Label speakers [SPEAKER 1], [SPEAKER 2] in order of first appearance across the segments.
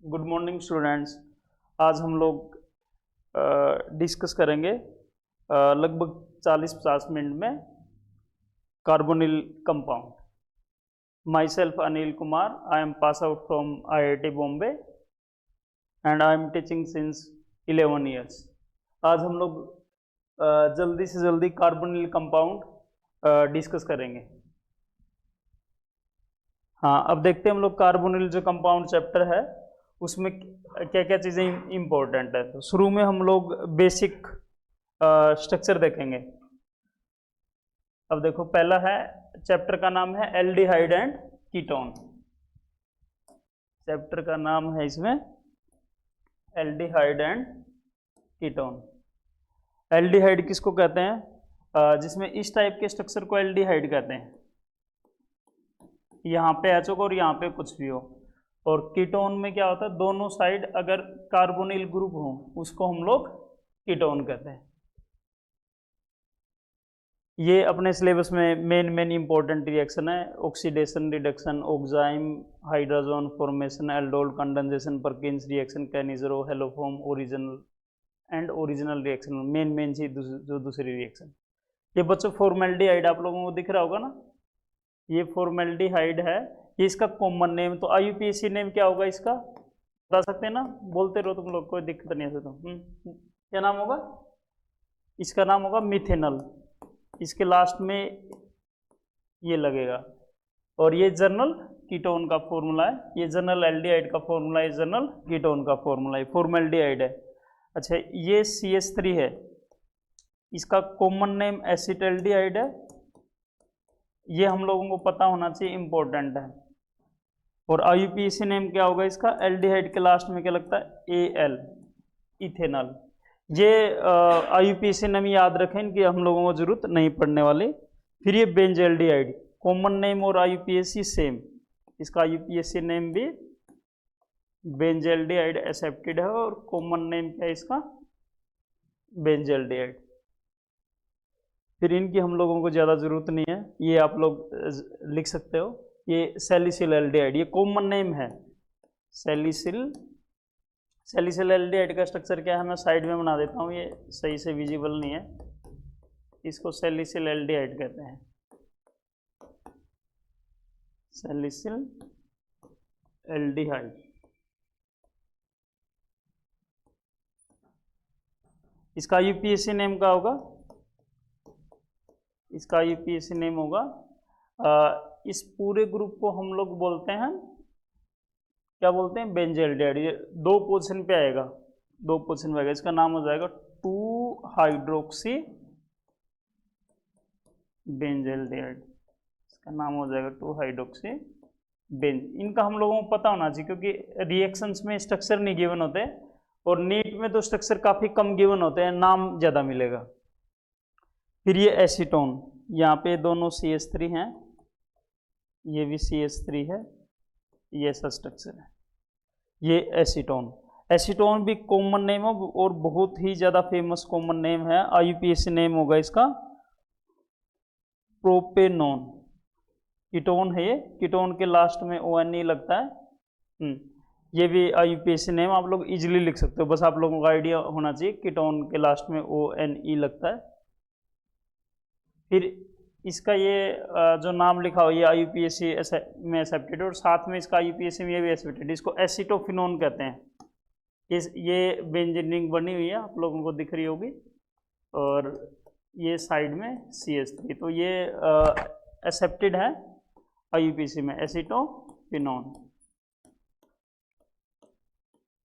[SPEAKER 1] Good morning students. आज हम लोग डिस्कस करेंगे लगभग 40-50 मिनट में carbonyl compound. My self Anil Kumar, I am pass out from IIT Bombay and I am teaching since 11 years. आज हम लोग जल्दी से जल्दी कार्बोनिल कंपाउंड डिस्कस करेंगे। हाँ, अब देखते हैं हम लोग कार्बोनिल जो कंपाउंड चैप्टर है उसमें क्या क्या चीज़ें इंपॉर्टेंट है। तो शुरू में हम लोग बेसिक स्ट्रक्चर देखेंगे। अब देखो, पहला है, चैप्टर का नाम है एल्डिहाइड एंड कीटोन। चैप्टर का नाम है इसमें एल्डिहाइड एंड कीटोन। एल्डिहाइड किसको कहते हैं? जिसमें इस टाइप के स्ट्रक्चर को एल्डिहाइड कहते हैं। यहाँ पे H और यहाँ पे कुछ भी हो। और कीटोन में क्या होता है, दोनों साइड अगर कार्बोनिल ग्रुप हो उसको हम लोग कीटोन कहते हैं। ये अपने सिलेबस में मेन इंपॉर्टेंट रिएक्शन है। Oxidation, reduction, oxime, hydrogen formation, aldol condensation, Perkins reaction, Cannizzaro, haloform, original reaction, main चीज जो दूसरी रिएक्शन। ये बच्चों फॉर्मेल्डिहाइड आप लोगों को दिख रहा होगा ना, ये फॉर्मेल्डिहाइड है। ये इसका कॉमन नेम, तो IUPAC नेम क्या होगा इसका, बता सकते हैं ना? बोलते रहो तुम लोग, कोई दिक्कत नहीं है। तो क्या नाम होगा इसका? नाम होगा मिथेनल। इसके लास्ट में ये लगेगा। और ये जर्नल कीटोन का फॉर्मूला है, ये जर्नल एल्डिहाइड का फॉर्मूला है, जर्नल कीटोन का फॉर्मूला है, फॉर्मेल्डिहाइड है। अच्छा, ये CH3 है, इसका कॉमन नेम एसिटल्डिहाइड है। ये हम लोगों को पता होना चाहिए, इंपॉर्टेंट है। और IUPAC नेम क्या होगा इसका? एल्डिहाइड के लास्ट में क्या लगता है? AL, ethanol. ये IUPAC नेम याद रखें, इनकी हम लोगों को जरूरत नहीं पड़ने वाली। फिर ये बेंजल्डिहाइड, कॉमन नेम और IUPAC सेम। इसका IUPAC नेम भी बेंजल्डिहाइड एक्सेप्टेड है और कॉमन नेम क्या है इसका? बेंजल्डिहाइड। फिर इनकी हम लोगों को ज़्यादा ज़रूरत नहीं है, ये आप लोग लिख सकते हो। ये सैलिसिल एल्डिहाइड, ये कॉमन नेम है सैलिसिल एल्डिहाइड का स्ट्रक्चर क्या है, मैं साइड में बना देता हूँ, ये सही से विजिबल नहीं है। इसको सैलिसिल एल्डिहाइड कहते हैं, सैलिसिल एल्डिहाइड। इसका IUPAC नेम क्या होगा? इसका IUPAC नेम होगा, इस पूरे ग्रुप को हम लोग बोलते हैं, क्या बोलते हैं? बेंजल्डिहाइड। ये 2 पोजीशन पे आएगा, 2 पोजीशन पे आएगा। इसका नाम हो जाएगा 2-हाइड्रोक्सी बेंजल्डिहाइड। इसका नाम हो जाएगा 2-हाइड्रोक्सी बेंज। इनका हम लोगों को पता होना चाहिए, क्योंकि रिएक्शंस में स्ट्रक्चर नहीं गिवन होते और नीट में तो स्ट्रक्चर काफ़ी कम गिवन होते हैं, नाम ज़्यादा मिलेगा। फिर ये एसीटोन, यहाँ पे दोनों CH3 हैं, ये भी CH3 है, ये ऐसा स्ट्रक्चर है। ये एसीटोन, एसीटोन भी कॉमन नेम है और बहुत ही ज़्यादा फेमस कॉमन नेम है। IUPAC नेम होगा इसका प्रोपेनोन। कीटोन है ये, कीटोन के लास्ट में ONE लगता है। ये भी IUPAC नेम आप लोग इजीली लिख सकते हो, बस आप लोगों को आइडिया होना चाहिए, कीटोन के लास्ट में ONE लगता है। फिर इसका ये जो नाम लिखा हो, ये IUPAC में एक्सेप्टेड है और साथ में इसका IUPAC में ये भी एक्सेप्टेड है। इसको एसिटोफिनोन कहते हैं। ये बेंजीन बनी हुई है, आप लोगों को दिख रही होगी, और ये साइड में CH3, तो ये एक्सेप्टेड है IUPAC में, एसिटोफिनोन।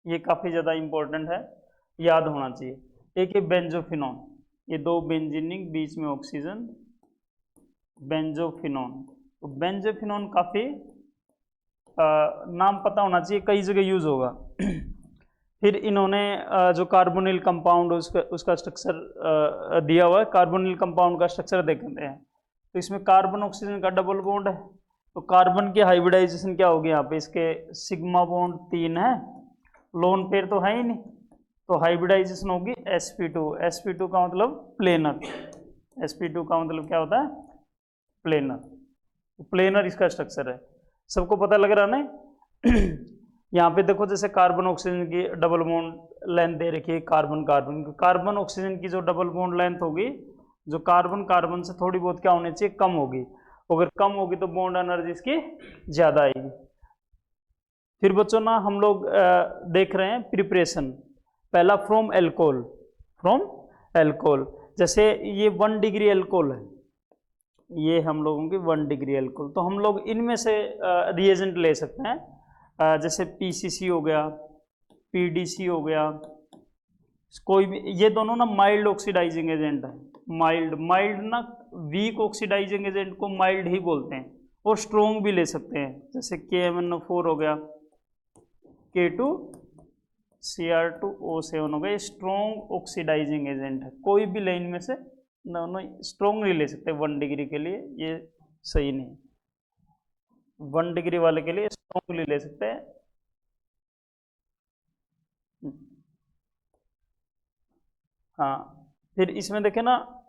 [SPEAKER 1] ये काफ़ी ज़्यादा इंपॉर्टेंट है, याद होना चाहिए। एक ये बेंजोफिनोन, ये 2 बेंजीनिंग, बीच में ऑक्सीजन, बेंजोफिनोन। तो बेंजोफिनोन काफ़ी नाम पता होना चाहिए, कई जगह यूज होगा। फिर इन्होंने जो कार्बोनिल कंपाउंड उसका स्ट्रक्चर दिया हुआ है, कार्बोनिल कंपाउंड का स्ट्रक्चर देखते हैं। तो इसमें कार्बन ऑक्सीजन का डबल बॉन्ड है, तो कार्बन की हाइब्रिडाइजेशन क्या होगी यहाँ पे? इसके सिग्मा बॉन्ड 3 है, लोन पेयर तो है ही नहीं, तो हाइब्रिडाइजेशन होगी sp2। sp2 का मतलब प्लेनर, sp2 का मतलब क्या होता है? प्लेनर। प्लेनर इसका स्ट्रक्चर है, सबको पता लग रहा ना? यहाँ पे देखो जैसे कार्बन ऑक्सीजन की डबल बॉन्ड लेंथ दे रखी है, कार्बन कार्बन, कार्बन ऑक्सीजन की जो डबल बॉन्ड लेंथ होगी, जो कार्बन कार्बन से थोड़ी बहुत क्या होनी चाहिए, कम होगी। अगर कम होगी तो बॉन्ड एनर्जी इसकी ज्यादा आएगी। फिर बच्चों ना हम लोग देख रहे हैं प्रिपरेशन। पहला फ्रॉम एल्कोहल, फ्रॉम एल्कोहल, जैसे ये 1 डिग्री एल्कोहल है, ये हम लोगों की 1 डिग्री एल्कोहल, तो हम लोग इनमें से रिएजेंट ले सकते हैं, जैसे पीसीसी हो गया, पीडीसी हो गया, कोई भी, ये दोनों ना माइल्ड ऑक्सीडाइजिंग एजेंट है। माइल्ड ना वीक ऑक्सीडाइजिंग एजेंट को माइल्ड ही बोलते हैं, और स्ट्रोंग भी ले सकते हैं, जैसे KMnO4 हो गया, K2Cr2O7 हो गया, ये स्ट्रोंग ऑक्सीडाइजिंग एजेंट है। कोई भी लाइन में से दोनों स्ट्रोंग नहीं ले सकते 1 डिग्री के लिए, ये सही नहीं। 1 डिग्री वाले के लिए स्ट्रोंगली ले सकते हैं। हाँ, फिर इसमें देखें ना,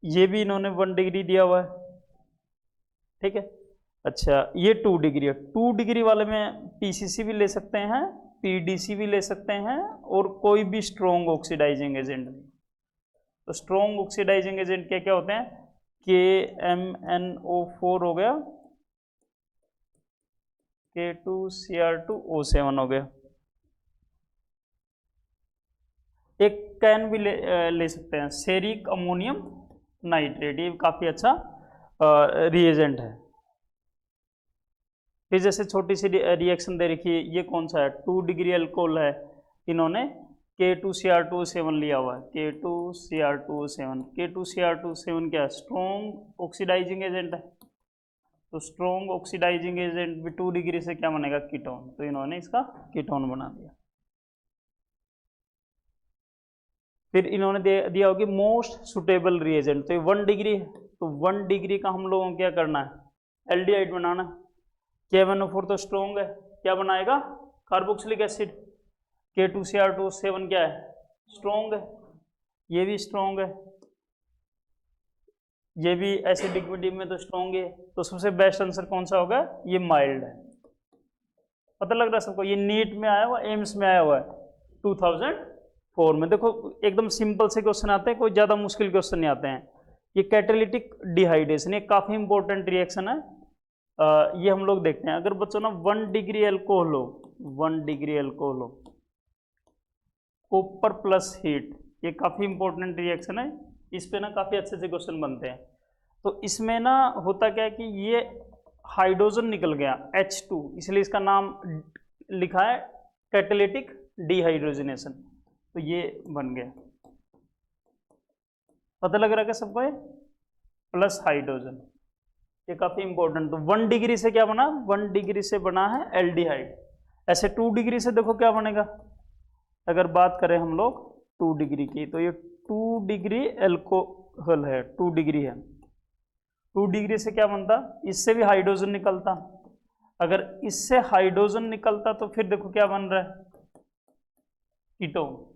[SPEAKER 1] ये भी इन्होंने 1 डिग्री दिया हुआ है, ठीक है। अच्छा, ये 2 डिग्री है, 2 डिग्री वाले में पीसीसी भी ले सकते हैं, पीडीसी भी ले सकते हैं, और कोई भी स्ट्रोंग ऑक्सीडाइजिंग एजेंट भी। तो स्ट्रोंग ऑक्सीडाइजिंग एजेंट क्या क्या होते हैं, KMnO4 हो गया, K2Cr2O7 हो गया। एक कैन भी ले सकते हैं, सेरिक अमोनियम नाइट्रेट, ये काफी अच्छा रिएजेंट है। फिर जैसे छोटी सी रिएक्शन दे रखी है, ये कौन सा है, 2 डिग्री अल्कोहल है, इन्होंने K2Cr2O7 लिया हुआ है, K2Cr2O7, K2Cr2O7 क्या है, स्ट्रोंग ऑक्सीडाइजिंग एजेंट है। तो स्ट्रोंग ऑक्सीडाइजिंग एजेंट भी 2 डिग्री से क्या बनेगा, कीटोन, तो इन्होंने इसका कीटोन बना दिया। फिर इन्होंने दिया होगी मोस्ट सुटेबल रिएजेंट, तो ये 1 डिग्री है, तो 1 डिग्री का हम लोगों को क्या करना है, एल्डिहाइड बनाना है। KMnO4 तो स्ट्रोंग है, क्या बनाएगा, कार्बोक्सिलिक एसिड। K2Cr2O7 क्या है, स्ट्रोंग है, ये भी स्ट्रोंग है, ये भी एसिडिक मीडियम में तो स्ट्रोंग है। तो सबसे बेस्ट आंसर कौन सा होगा, ये माइल्ड है। पता लग रहा है सबको, ये नीट में आया हुआ, एम्स में आया हुआ है 2004 में। देखो एकदम सिंपल से क्वेश्चन आते हैं, कोई ज़्यादा मुश्किल क्वेश्चन नहीं आते हैं। ये कैटालिटिक डिहाइड्रेशन, ये काफ़ी इंपॉर्टेंट रिएक्शन है, ये हम लोग देखते हैं। अगर बच्चों ना 1 डिग्री एल्कोहल हो, 1 डिग्री एल्कोहल हो, कॉपर प्लस हीट, ये काफ़ी इंपॉर्टेंट रिएक्शन है, इस पे ना काफ़ी अच्छे से क्वेश्चन बनते हैं। तो इसमें ना होता क्या है कि ये हाइड्रोजन निकल गया H2, इसलिए इसका नाम लिखा है कैटालिटिक डिहाइड्रोजनेशन, तो ये बन गया। पता लग रहा है क्या सबको, ये प्लस हाइड्रोजन, ये काफी इंपॉर्टेंट। तो 1 डिग्री से क्या बना, 1 डिग्री से बना है एल्डिहाइड। ऐसे 2 डिग्री से देखो क्या बनेगा, अगर बात करें हम लोग 2 डिग्री की, तो ये 2 डिग्री एल्कोहल है, 2 डिग्री है। 2 डिग्री से क्या बनता, इससे भी हाइड्रोजन निकलता। अगर इससे हाइड्रोजन निकलता तो फिर देखो क्या बन रहा है, कीटोन।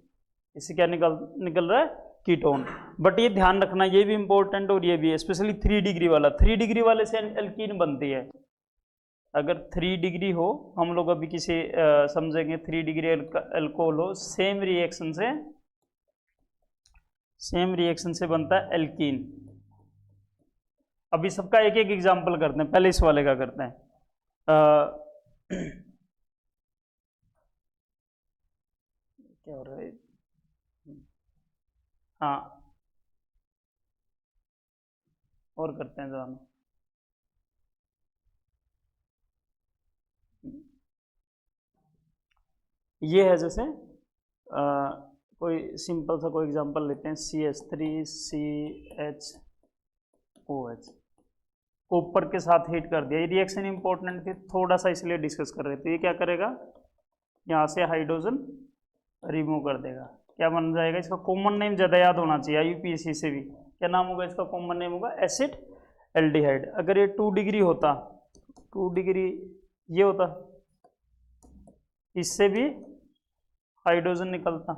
[SPEAKER 1] इससे क्या निकल रहा है, कीटोन। बट ये ध्यान रखना, ये भी इंपॉर्टेंट और ये भी है, स्पेशली 3 डिग्री वाला, 3 डिग्री वाले से एल्कीन बनती है। अगर 3 डिग्री हो, हम लोग अभी किसी समझेंगे 3 डिग्री एल्कोहल हो, सेम रिएक्शन से बनता है एल्कीन। अभी सबका एक एक एग्जाम्पल करते हैं, पहले इस वाले का करते हैं। क्या हो रहा है, हाँ और करते हैं जरा। ये है जैसे कोई सिंपल सा कोई एग्जांपल लेते हैं, CH3CHOH, कॉपर के साथ हीट कर दिया। ये रिएक्शन इंपॉर्टेंट थी, थोड़ा सा इसलिए डिस्कस कर रहे थे। ये क्या करेगा, यहाँ से हाइड्रोजन रिमूव कर देगा, क्या बन जाएगा, इसका कॉमन नेम ज़्यादा याद होना चाहिए IUPAC से भी। क्या नाम होगा इसका, कॉमन नेम होगा एसिड एल्डिहाइड। अगर ये 2 डिग्री होता, 2 डिग्री ये होता, इससे भी हाइड्रोजन निकलता,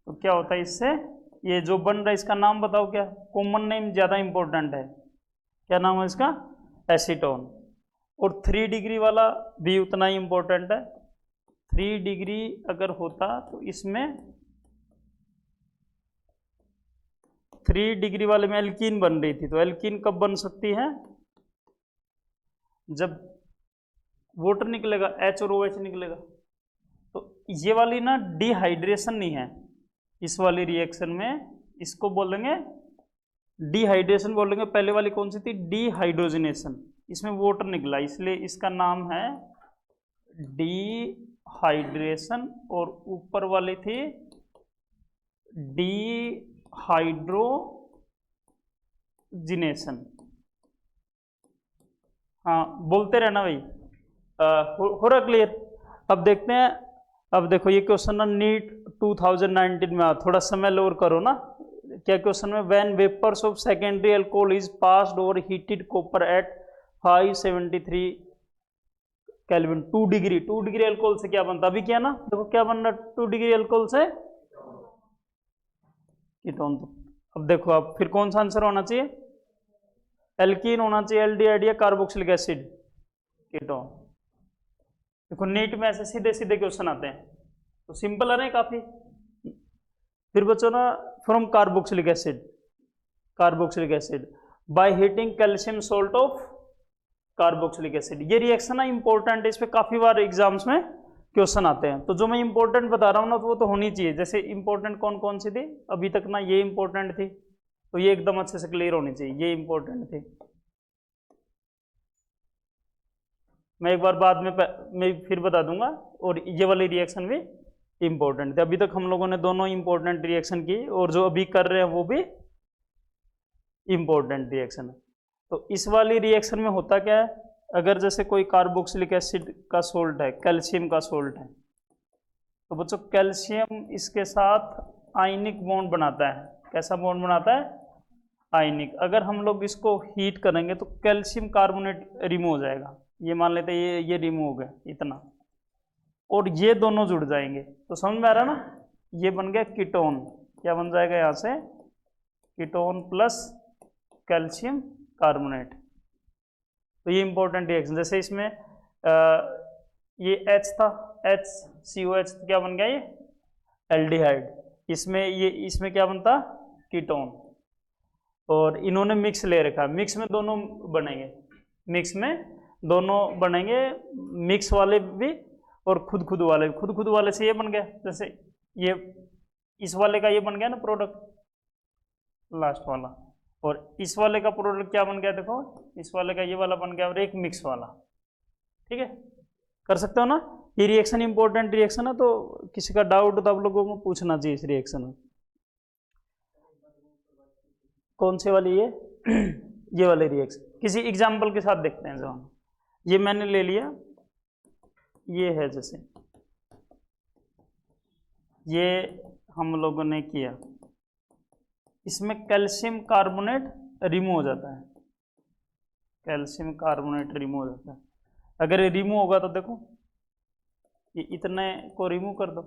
[SPEAKER 1] तो क्या होता है इससे, ये जो बन रहा है इसका नाम बताओ क्या, कॉमन नेम ज़्यादा इंपॉर्टेंट है, क्या नाम है इसका, एसीटोन। और 3 डिग्री वाला भी उतना ही इंपॉर्टेंट है। 3 डिग्री अगर होता तो इसमें 3 डिग्री वाले में एल्कीन बन रही थी, तो एल्कीन कब बन सकती है? जब वाटर निकलेगा, H और OH निकलेगा। तो ये वाली ना डिहाइड्रेशन नहीं है इस वाली रिएक्शन में, इसको बोलेंगे डिहाइड्रेशन बोलेंगे। पहले वाली कौन सी थी? डिहाइड्रोजनेशन। इसमें वाटर निकला इसलिए इसका नाम है डिहाइड्रेशन, और ऊपर वाली थी डिहाइड्रोजिनेशन। हाँ बोलते रहना भाई। हो रहा क्लियर? अब देखते हैं। अब देखो ये क्वेश्चन ना नीट 2019 में थोड़ा समय लोअर करो ना। क्या क्वेश्चन में? When vapours of secondary alcohol is passed over heated copper at 573 kelvin 2 degree. 2 degree alcohol से क्या बनता? अभी क्या ना, देखो क्या बन रहा 2 डिग्री अल्कोहल से? कीटोन। तो अब देखो अब फिर कौन सा आंसर होना चाहिए? एल्कीन होना चाहिए, एल्डिहाइड या कार्बोक्सिलिक एसिड, कीटोन। देखो नीट में ऐसे सीधे सीधे क्वेश्चन आते हैं तो सिंपल है ना काफी। फिर बच्चों ना from carboxylic acid, carboxylic acid by heating calcium salt of carboxylic acid. ये रिएक्शन ना इंपॉर्टेंट है, इस पे काफी बार एग्जाम्स में क्वेश्चन आते हैं। तो जो मैं इंपॉर्टेंट बता रहा हूँ ना तो वो तो होनी चाहिए। जैसे इंपॉर्टेंट कौन कौन सी थी अभी तक ना, ये इंपॉर्टेंट थी तो ये एकदम अच्छे से क्लियर होनी चाहिए, ये इंपॉर्टेंट थी। मैं एक बार बाद में मैं फिर बता दूंगा। और ये वाली रिएक्शन भी इंपॉर्टेंट थी। अभी तक हम लोगों ने दोनों इंपॉर्टेंट रिएक्शन की, और जो अभी कर रहे हैं वो भी इंपॉर्टेंट रिएक्शन है। तो इस वाली रिएक्शन में होता क्या है? अगर जैसे कोई कार्बोक्सिलिक एसिड का सोल्ट है, कैल्शियम का सोल्ट है, तो बच्चों कैल्शियम इसके साथ आयनिक बॉन्ड बनाता है। कैसा बॉन्ड बनाता है? आयनिक। अगर हम लोग इसको हीट करेंगे तो कैल्शियम कार्बोनेट रिमूव हो जाएगा। ये मान लेते हैं ये रिमूव हो गया इतना, और ये दोनों जुड़ जाएंगे। तो समझ में आ रहा ना? ये बन गया कीटोन। क्या बन जाएगा यहाँ से? Ketone plus calcium carbonate. तो ये इंपॉर्टेंट रिएक्शन। जैसे इसमें ये H था, HCOH, तो क्या बन गया ये? एल्डिहाइड। इसमें क्या बनता? कीटोन। और इन्होंने मिक्स ले रखा, मिक्स में दोनों बनेंगे, मिक्स में दोनों बनेंगे, मिक्स वाले भी और खुद खुद वाले भी। खुद खुद वाले से ये बन गया, जैसे ये इस वाले का ये बन गया ना प्रोडक्ट, लास्ट वाला। और इस वाले का प्रोडक्ट क्या बन गया? देखो इस वाले का ये वाला बन गया और एक मिक्स वाला। ठीक है, कर सकते हो ना? ये रिएक्शन इंपॉर्टेंट रिएक्शन है, तो किसी का डाउट तो आप लोगों को पूछना चाहिए इस रिएक्शन में। कौन से वाली? ये वाले रिएक्शन किसी एग्जाम्पल के साथ देखते हैं। जो हम ये मैंने ले लिया, ये है जैसे ये हम लोगों ने किया, इसमें कैल्शियम कार्बोनेट रिमूव हो जाता है, कैल्शियम कार्बोनेट रिमूव हो जाता है। अगर ये रिमूव होगा तो देखो ये इतने को रिमूव कर दो,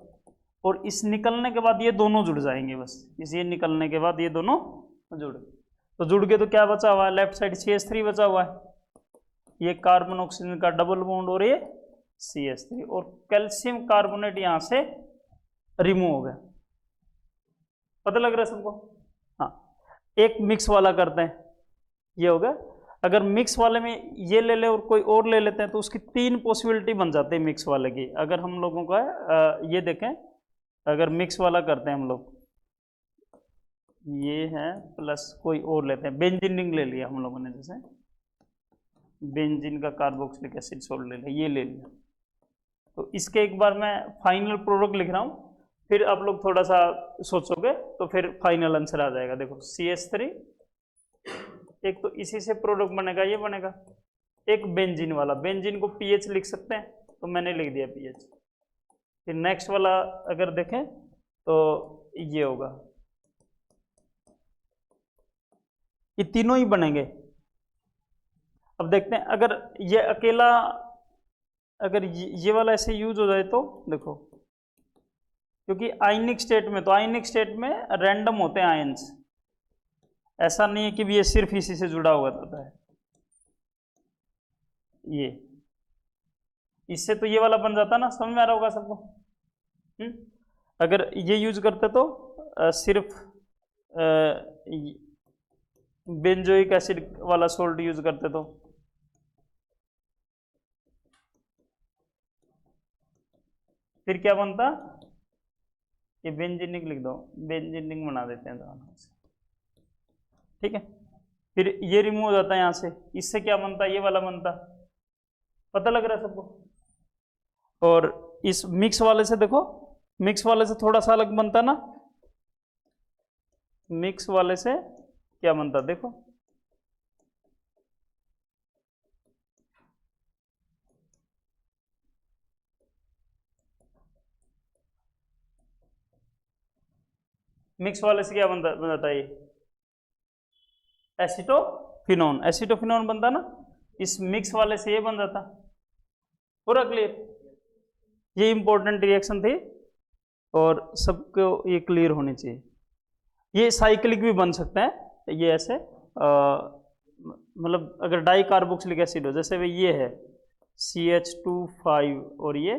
[SPEAKER 1] और इस निकलने के बाद ये दोनों जुड़ जाएंगे। बस इस ये निकलने के बाद ये दोनों जुड़ गए, तो जुड़ गए तो क्या बचा हुआ है? लेफ्ट साइड CH3 बचा हुआ है, ये कार्बन ऑक्सीजन का डबल बॉन्ड और ये CH3, और कैल्शियम कार्बोनेट यहां से रिमूव हो गया। पता लग रहा है सबको? हाँ, एक मिक्स वाला करते हैं, ये हो गया। अगर मिक्स वाले में ये ले ले और कोई और ले लेते हैं तो उसकी 3 पॉसिबिलिटी बन जाते हैं मिक्स वाले की। अगर हम लोगों का ये देखें, अगर मिक्स वाला करते हैं हम लोग, ये है प्लस कोई और लेते हैं, बेंजीन रिंग ले लिया हम लोगों ने, जैसे बेंजीन का कार्बोक्सिलिक एसिड सोल्ट ले लिया, ये ले लिया। तो इसके एक बार मैं फाइनल प्रोडक्ट लिख रहा हूँ, फिर आप लोग थोड़ा सा सोचोगे तो फिर फाइनल आंसर आ जाएगा। देखो CH3, एक तो इसी से प्रोडक्ट बनेगा, ये बनेगा। एक बेंजीन वाला, बेंजीन को पीएच लिख सकते हैं, तो मैंने लिख दिया पीएच। फिर नेक्स्ट वाला अगर देखें तो ये होगा, ये तीनों ही बनेंगे। अब देखते हैं अगर ये अकेला, अगर ये वाला ऐसे यूज हो जाए तो देखो, क्योंकि आयनिक स्टेट में, तो आयनिक स्टेट में रैंडम होते हैं आयंस, ऐसा नहीं है कि ये सिर्फ इसी से जुड़ा हुआ रहता है। ये, इससे तो ये वाला बन जाता ना, समझ में आ रहा होगा सबको। अगर ये यूज करते तो सिर्फ बेंजोइक एसिड वाला सोल्ट यूज करते तो फिर क्या बनता, ये बेंजीनिक लिख दो, बेंजीनिक बना देते हैं दोनों से, ठीक है। फिर ये रिमूव हो जाता है यहाँ से, इससे क्या बनता, ये वाला बनता, पता लग रहा है सबको। और इस मिक्स वाले से देखो, मिक्स वाले से थोड़ा सा अलग बनता ना, मिक्स वाले से क्या बनता देखो, मिक्स वाले से क्या बनता है ये एसिटोफिनोन, एसिटोफिनोन बनता ना, इस मिक्स वाले से ये बन जाता। पूरा क्लियर, ये इंपॉर्टेंट रिएक्शन थी और सबको ये क्लियर होनी चाहिए। ये साइक्लिक भी बन सकते हैं, ये ऐसे मतलब अगर डाई कार्बोक्सिलिक एसिड हो, जैसे भाई ये है CH2 5 और ये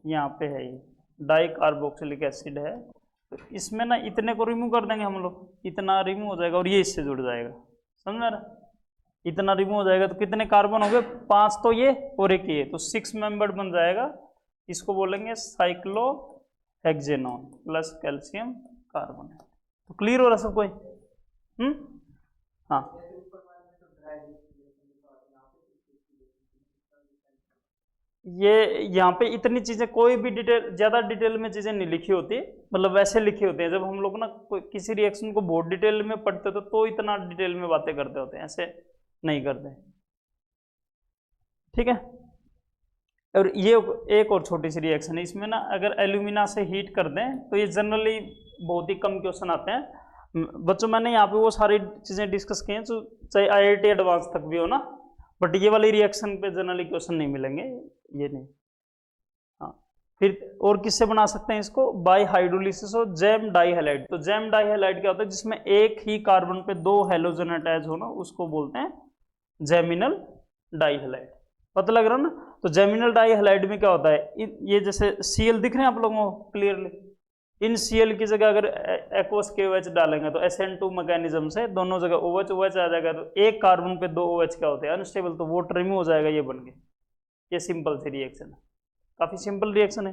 [SPEAKER 1] यहाँ पे है, ये डाई कार्बोक्सिलिक एसिड है, तो इसमें ना इतने को रिमूव कर देंगे हम लोग, इतना रिमूव हो जाएगा और ये इससे जुड़ जाएगा, समझ रहा, इतना रिमूव हो जाएगा तो कितने कार्बन हो गए, 5 तो ये और एक ये, तो 6 मेंबर्ड बन जाएगा। इसको बोलेंगे साइक्लोहेक्सेनोन प्लस कैल्शियम कार्बन। तो क्लियर हो रहा सब कोई? हाँ, ये यहाँ पे इतनी चीजें, कोई भी डिटेल, ज्यादा डिटेल में चीजें नहीं लिखी होती, मतलब वैसे लिखे होते हैं। जब हम लोग ना कोई किसी रिएक्शन को बहुत डिटेल में पढ़ते तो इतना डिटेल में बातें करते होते हैं, ऐसे नहीं करते, ठीक है। और ये एक और छोटी सी रिएक्शन है, इसमें ना अगर एल्यूमिना से हीट कर दें तो ये जनरली बहुत ही कम क्वेश्चन आते हैं बच्चों। मैंने यहाँ पे वो सारी चीजें डिस्कस की हैं, तो चाहे IIT एडवांस तक भी हो ना, बट ये वाली रिएक्शन पे जनरली क्वेश्चन नहीं मिलेंगे, ये नहीं। हाँ, फिर और किससे बना सकते हैं इसको, बाय हाइड्रोलिसिस और जैम डाइहैलाइड। तो जैम डाइहैलाइड क्या होता है, जिसमें एक ही कार्बन पे 2 हैलोजन अटैच हो ना, उसको बोलते हैं जैमिनल डाइहैलाइड। पता लग रहा ना। तो जैमिनल डाइहैलाइड में क्या होता है, ये जैसे Cl दिख रहे हैं आप लोगों को क्लियरली, इन Cl की जगह अगर एक्वस KOH डालेंगे तो SN2 मैकेनिज्म से दोनों जगह OH आ जाएगा, तो एक कार्बन पे 2 OH क्या होते हैं, अनस्टेबल, तो वाटर रिमूव हो जाएगा, ये बन गए। ये सिंपल सी रिएक्शन है, काफी सिंपल रिएक्शन है।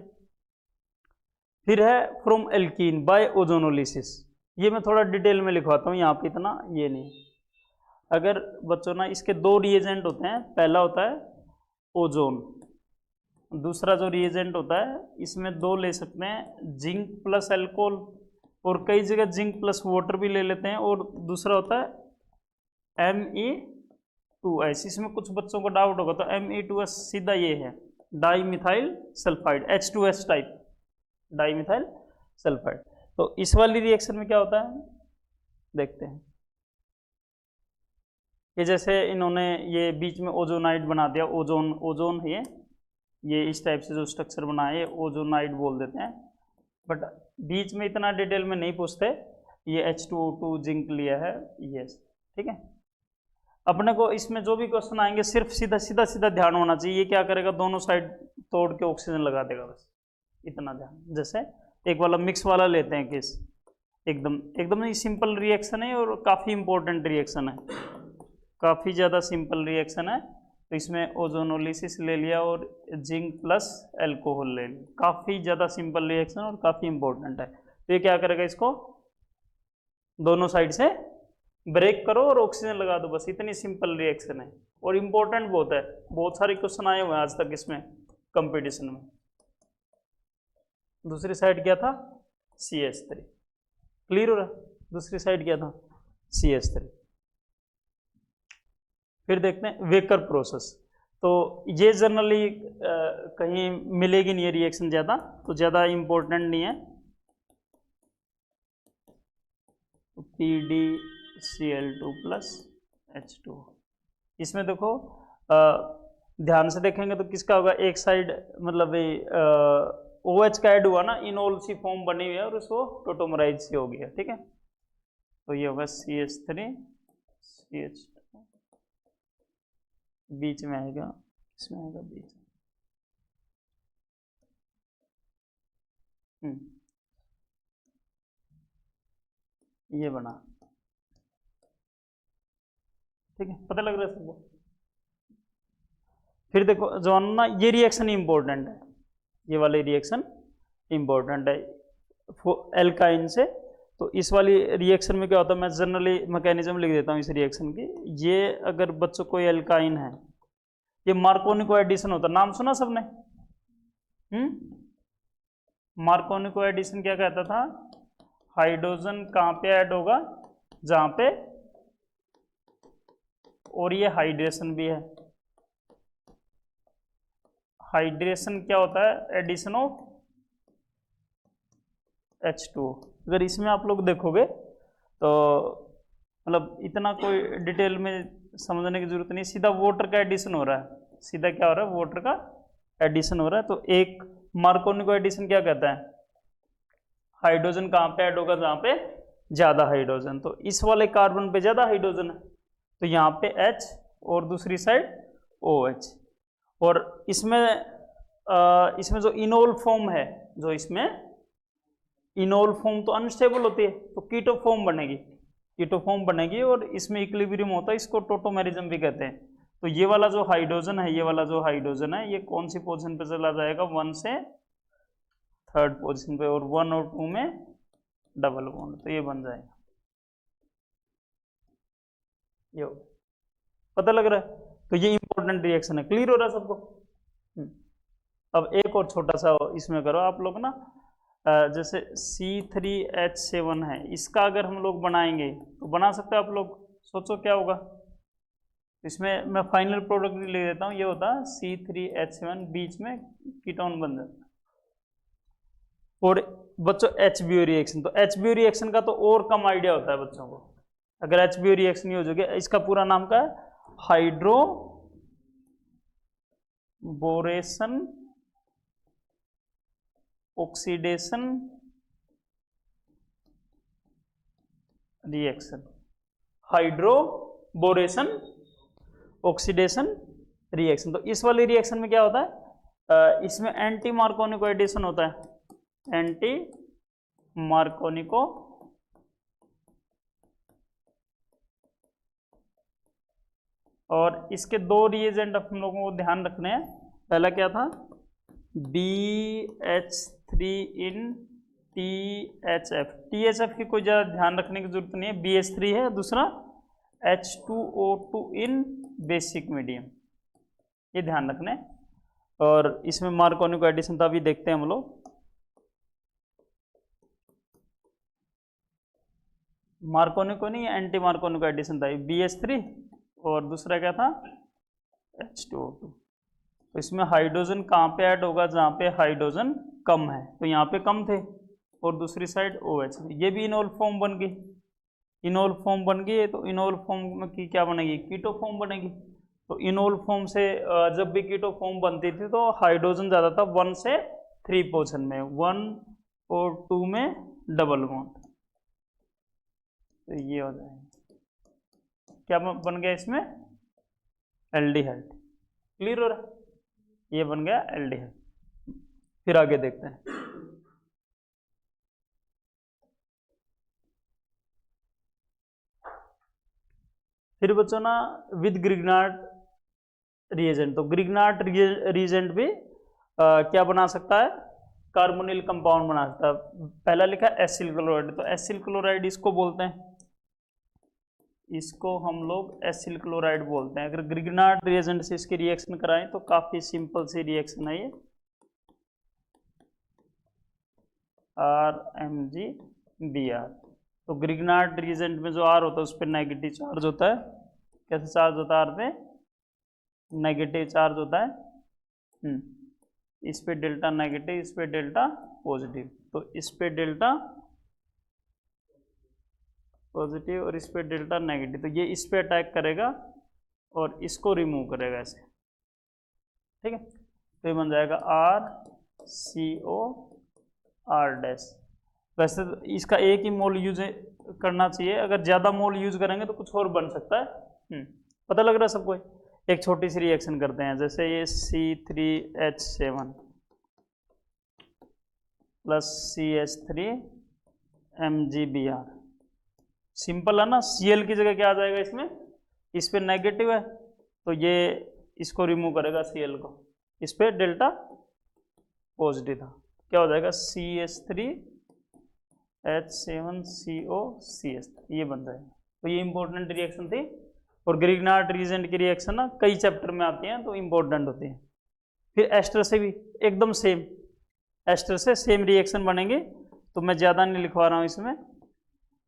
[SPEAKER 1] फिर है फ्रॉम एल्कीन बाय ओजोनोलिसिस, ये मैं थोड़ा डिटेल में लिखवाता हूँ, यहाँ पे इतना ये नहीं। अगर बच्चों ना, इसके 2 रिएजेंट होते हैं, पहला होता है ओजोन, दूसरा जो रिएजेंट होता है इसमें 2 ले सकते हैं, जिंक प्लस एल्कोहल, और कई जगह जिंक प्लस वाटर भी ले लेते हैं, और दूसरा होता है Me2S। इसमें कुछ बच्चों को डाउट होगा, तो Me2S सीधा ये है di methyl sulphide, H2S type di methyl sulphide. तो इस वाली रिएक्शन में क्या होता है देखते हैं। ये जैसे इन्होंने ये बीच में ओजोनाइड बना दिया, ओजोन है ये इस टाइप से जो स्ट्रक्चर बनाया है ओजोनाइड बोल देते हैं, बट बीच में इतना डिटेल में नहीं पूछते। ये H2O2 जिंक लिया है, ये ठीक है। अपने को इसमें जो भी क्वेश्चन आएंगे सिर्फ सीधा ध्यान होना चाहिए, ये क्या करेगा, दोनों साइड तोड़ के ऑक्सीजन लगा देगा, बस इतना ध्यान। जैसे एक वाला मिक्स वाला लेते हैं केस, एकदम ही सिंपल रिएक्शन है और काफ़ी इंपॉर्टेंट रिएक्शन है, काफ़ी ज़्यादा सिंपल रिएक्शन है। तो इसमें ओजोनोलिसिस ले लिया और जिंक प्लस एल्कोहल ले लिया, काफ़ी ज़्यादा सिंपल रिएक्शन और काफ़ी इंपॉर्टेंट है। तो ये क्या करेगा, इसको दोनों साइड से ब्रेक करो और ऑक्सीजन लगा दो, बस इतनी सिंपल रिएक्शन है और इम्पोर्टेंट बहुत है। बहुत सारे क्वेश्चन आए हुए हैं आज तक इसमें कंपटीशन में। दूसरी साइड क्या था, CH3, क्लियर हो रहा, दूसरी साइड क्या था, CH3। फिर देखते हैं वेकर प्रोसेस, तो ये जनरली कहीं मिलेगी नहीं है रिएक्शन ज़्यादा, तो ज़्यादा इंपॉर्टेंट नहीं है। PdCl2 प्लस H2, इसमें देखो ध्यान से देखेंगे तो किसका होगा, एक साइड मतलब OH का ऐड हुआ ना, इनोल सी फॉर्म बनी हुई है और उसको टोटोमराइज से हो गया, ठीक है। तो ये होगा CH3 CH2, बीच में आएगा, इसमें आएगा बीच में। ये बना, ठीक है, पता लग रहा है सबको। फिर देखो जो ना ये रिएक्शन इंपॉर्टेंट है, ये वाले रिएक्शन इंपॉर्टेंट है एल्काइन से। तो इस वाली रिएक्शन में क्या होता है, मैं जनरली मैकेनिज्म लिख देता हूँ इस रिएक्शन की। ये अगर बच्चों को एल्काइन है, ये मार्कोनिको एडिशन होता है, नाम सुना सबने? मार्कोनिको एडिशन क्या कहता था? हाइड्रोजन कहाँ पे ऐड होगा? जहां पे, और ये हाइड्रेशन भी है। हाइड्रेशन क्या होता है? Addition of H2O। अगर इसमें आप लोग देखोगे तो मतलब इतना कोई डिटेल में समझने की जरूरत नहीं, सीधा वाटर का एडिशन हो रहा है, सीधा क्या हो रहा है? वाटर का एडिशन हो रहा है। तो एक मार्कोनिको एडिशन क्या कहता है? हाइड्रोजन कहाँ पे ऐड होगा? जहाँ पे ज्यादा हाइड्रोजन। तो इस वाले कार्बन पे ज्यादा हाइड्रोजन है, तो यहाँ पे H और दूसरी साइड OH। और इसमें जो इनोल फॉर्म है, जो इसमें इनोल फॉर्म तो अनस्टेबल होती है, तो कीटो फॉर्म बनेगी, कीटो फॉर्म बनेगी, और इसमें इक्विलिब्रियम होता है, इसको टोटोमेरिज्म भी कहते हैं। तो ये वाला जो हाइड्रोजन है, ये वाला जो हाइड्रोजन है, ये कौन सी पोजीशन पे चला जाएगा? 1 से 3rd पोजीशन पे, और 1 और 2 में डबल बॉन्ड, तो ये बन जाएगा। ये पता लग रहा है? तो ये इंपॉर्टेंट रिएक्शन है। क्लियर हो रहा है सबको? अब एक और छोटा सा इसमें करो आप लोग ना, जैसे C3H7 है, इसका अगर हम लोग बनाएंगे तो बना सकते हैं आप लोग? सोचो क्या होगा इसमें। मैं फाइनल प्रोडक्ट ले देता हूँ, ये होता है C3H7, बीच में कीटोन बन जाता है। और बच्चों HBO रिएक्शन, तो HBO रिएक्शन का तो और कम आइडिया होता है बच्चों को। अगर HBO रिएक्शन हो जाएगा, इसका पूरा नाम क्या है? Hydro बोरेशन oxidation reaction, hydroboration oxidation reaction. तो इस वाली रिएक्शन में क्या होता है? इसमें एंटी मार्कोनिको एडिशन होता है, एंटी मार्कोनिको और इसके दो रिएजेंट हम लोगों को ध्यान रखने हैं। पहला क्या था? BH3 इन THF। THF की कोई ज़्यादा ध्यान रखने की जरूरत नहीं है, BH3 है। दूसरा H2O2 इन बेसिक मीडियम, ये ध्यान रखना है। और इसमें मार्कोनिको एडिशन था, अभी देखते हैं हम लोग। मार्कोनिको नहीं, एंटी मार्कोनिको एडिशन था, BH3 और दूसरा क्या था? H2O2। तो इसमें हाइड्रोजन कहाँ पे ऐड होगा? जहाँ पे हाइड्रोजन कम है, तो यहाँ पे कम थे, और दूसरी साइड OH। ये भी इनोल फॉर्म बन गई, इनोल फॉर्म बन गई। तो इनोल फॉर्म में की क्या बनेगी? कीटो फॉर्म बनेगी। तो इनोल फॉर्म से जब भी कीटो फॉर्म बनती थी तो हाइड्रोजन ज़्यादा था, 1 से 3 पोजीशन में, 1 और 2 में डबल बॉन्ड, तो ये हो जाएगा। क्या बन गया इसमें? एल्डिहाइड। क्लियर हो रहा है? ये बन गया एल्डिहाइड। फिर आगे देखते हैं। फिर बच्चों ना विद ग्रिग्नार्ड रिएजेंट, तो ग्रिग्नार्ड रिएजेंट भी क्या बना सकता है? कार्बोनिल कंपाउंड बना सकता है। पहला लिखा एसिल क्लोराइड, तो एसिल क्लोराइड इसको बोलते हैं, इसको हम लोग एसिल क्लोराइड बोलते हैं। अगर ग्रिग्नार्ड रिएजेंट से इसकी रिएक्शन कराएं तो काफी सिंपल सी रिएक्शन है ये, RMgBr। तो ग्रिग्नार्ड रिएजेंट में जो R होता है उस पर नेगेटिव चार्ज होता है। कैसे चार्ज होता है? R पे नेगेटिव चार्ज होता है। इस पे डेल्टा नेगेटिव, इस पे डेल्टा पॉजिटिव। तो इस पे डेल्टा पॉजिटिव और इस पे डेल्टा नेगेटिव, तो ये इस पे अटैक करेगा और इसको रिमूव करेगा ऐसे, ठीक है। तो ये बन जाएगा RCOR डैश। वैसे तो इसका एक ही मोल यूज करना चाहिए, अगर ज़्यादा मोल यूज करेंगे तो कुछ और बन सकता है। पता लग रहा है सबको? एक छोटी सी रिएक्शन करते हैं, जैसे ये C3H7 प्लस CH3MgBr। सिंपल है ना, Cl की जगह क्या आ जाएगा इसमें, इस पे नेगेटिव है तो ये इसको रिमूव करेगा Cl को, इस पे डेल्टा पॉजिटिव था, क्या हो जाएगा CH3H7COCH, ये बन जाएगा। तो ये इंपॉर्टेंट रिएक्शन थी, और ग्रिग्नार्ड रीजेंट की रिएक्शन ना कई चैप्टर में आती हैं तो इंपॉर्टेंट होती है। फिर एस्टर से भी एकदम सेम, एस्टर से सेम रिएक्शन बनेंगे, तो मैं ज़्यादा नहीं लिखवा रहा हूँ इसमें।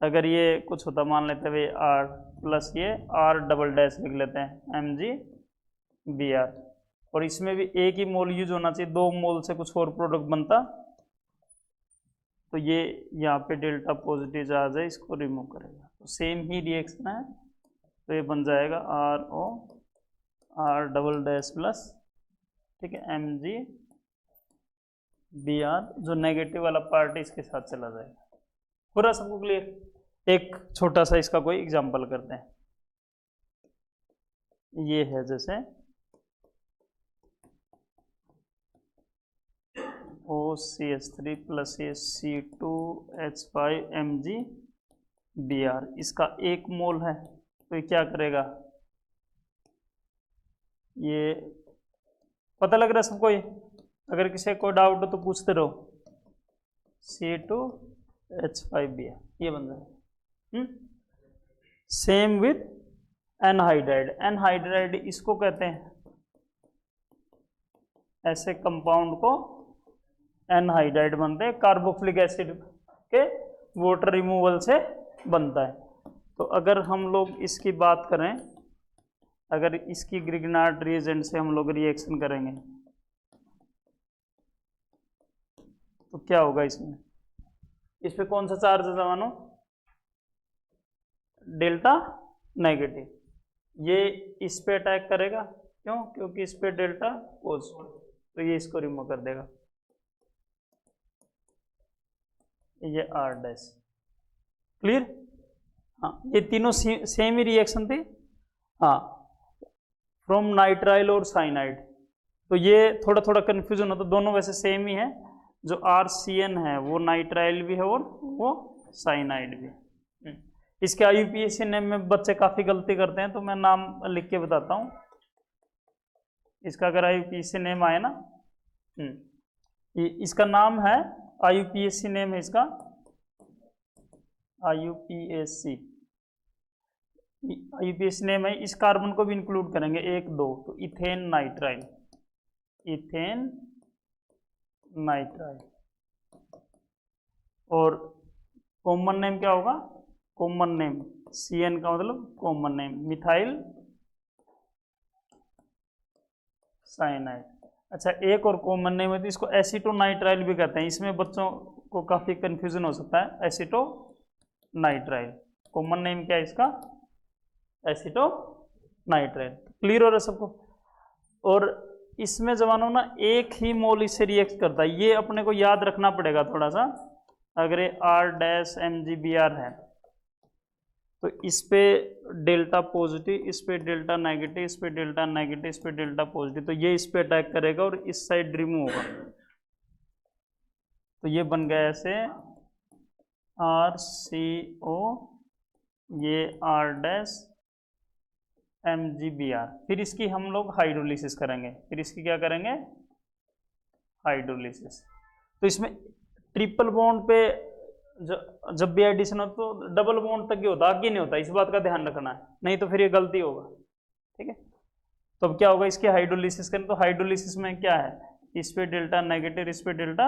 [SPEAKER 1] अगर ये कुछ होता, मान लेते हैं R प्लस ये R डबल डैश लिख लेते हैं MgBr, और इसमें भी एक ही मोल यूज होना चाहिए, 2 मोल से कुछ और प्रोडक्ट बनता, तो ये यहाँ पे डेल्टा पॉजिटिव चार्ज है, इसको रिमूव करेगा, तो सेम ही रिएक्शन है, तो ये बन जाएगा RO R double dash plus, ठीक है, MgBr, जो नेगेटिव वाला पार्ट है इसके साथ चला जाएगा। पूरा सबको क्लियर? एक छोटा सा इसका कोई एग्जांपल करते हैं, ये है जैसे OCH3 प्लस ये C2H5MgBr, इसका 1 मोल है, तो ये क्या करेगा, ये पता लग रहा है सबको? ये अगर किसी को डाउट हो तो पूछते रहो। C2H5Br ये बन जाएगा। सेम विथ एनहाइड्राइड, एनहाइड्राइड इसको कहते हैं, ऐसे कंपाउंड को एनहाइड्राइड बनते हैं, कार्बोक्सिलिक एसिड के वाटर रिमूवल से बनता है। तो अगर हम लोग इसकी बात करें, अगर इसकी ग्रिग्नार्ड रिएजेंट से हम लोग रिएक्शन करेंगे तो क्या होगा, इसमें इस पे कौन सा चार्ज है जवानो, डेल्टा नेगेटिव, ये इस पे अटैक करेगा, क्यों, क्योंकि इस पे डेल्टा पॉजिटिव, तो ये इसको रिमूव कर देगा, ये R डैश। क्लियर? हाँ, ये तीनों सेम ही रिएक्शन थी। हाँ, फ्रॉम नाइट्राइल और साइनाइड, तो ये थोड़ा थोड़ा कन्फ्यूजन होता, दोनों वैसे सेम ही है, जो RCN है वो नाइट्राइल भी है और वो साइनाइड भी। इसके IUPAC नेम में बच्चे काफ़ी गलती करते हैं, तो मैं नाम लिख के बताता हूँ इसका। अगर IUPAC नेम आए ना, इसका नाम है, IUPAC नेम है इसका, IUPAC नेम है, इस कार्बन को भी इंक्लूड करेंगे 1 2, तो इथेन नाइट्राइल, इथेन नाइट्राइल, और कॉमन नेम क्या होगा, कॉमन नेम CN का मतलब कॉमन नेम मिथाइल साइनाइड। अच्छा, एक और कॉमन नेम है, तो इसको एसीटोनाइट्राइल भी कहते हैं, इसमें बच्चों को काफ़ी कंफ्यूजन हो सकता है, एसीटोनाइट्राइल, कॉमन नेम क्या है इसका, एसीटोनाइट्राइल। क्लियर हो रहा है सबको? और इसमें जवानों ना एक ही मोल इससे रिएक्ट करता है, ये अपने को याद रखना पड़ेगा थोड़ा सा। अगर ये R डैश MgBr है तो इस पे डेल्टा पॉजिटिव, इस पे डेल्टा नेगेटिव, इस पे डेल्टा नेगेटिव, इस पे डेल्टा पॉजिटिव, तो ये इस पे अटैक करेगा और इस साइड रिमूव होगा, तो ये बन गया ऐसे RCO, ये R डैश MgBr। फिर इसकी हम लोग हाइड्रोलिसिस करेंगे, फिर इसकी क्या करेंगे, हाइड्रोलिसिस। तो इसमें ट्रिपल बॉन्ड पे जब भी एडिशन हो तो डबल बॉन्ड तक ही होता, आगे नहीं होता, इस बात का ध्यान रखना है, नहीं तो फिर ये गलती होगा, ठीक है। तो अब क्या होगा, इसकी हाइड्रोलिसिस करें, तो हाइड्रोलिसिस में क्या है, इस पे डेल्टा नेगेटिव, इस पे डेल्टा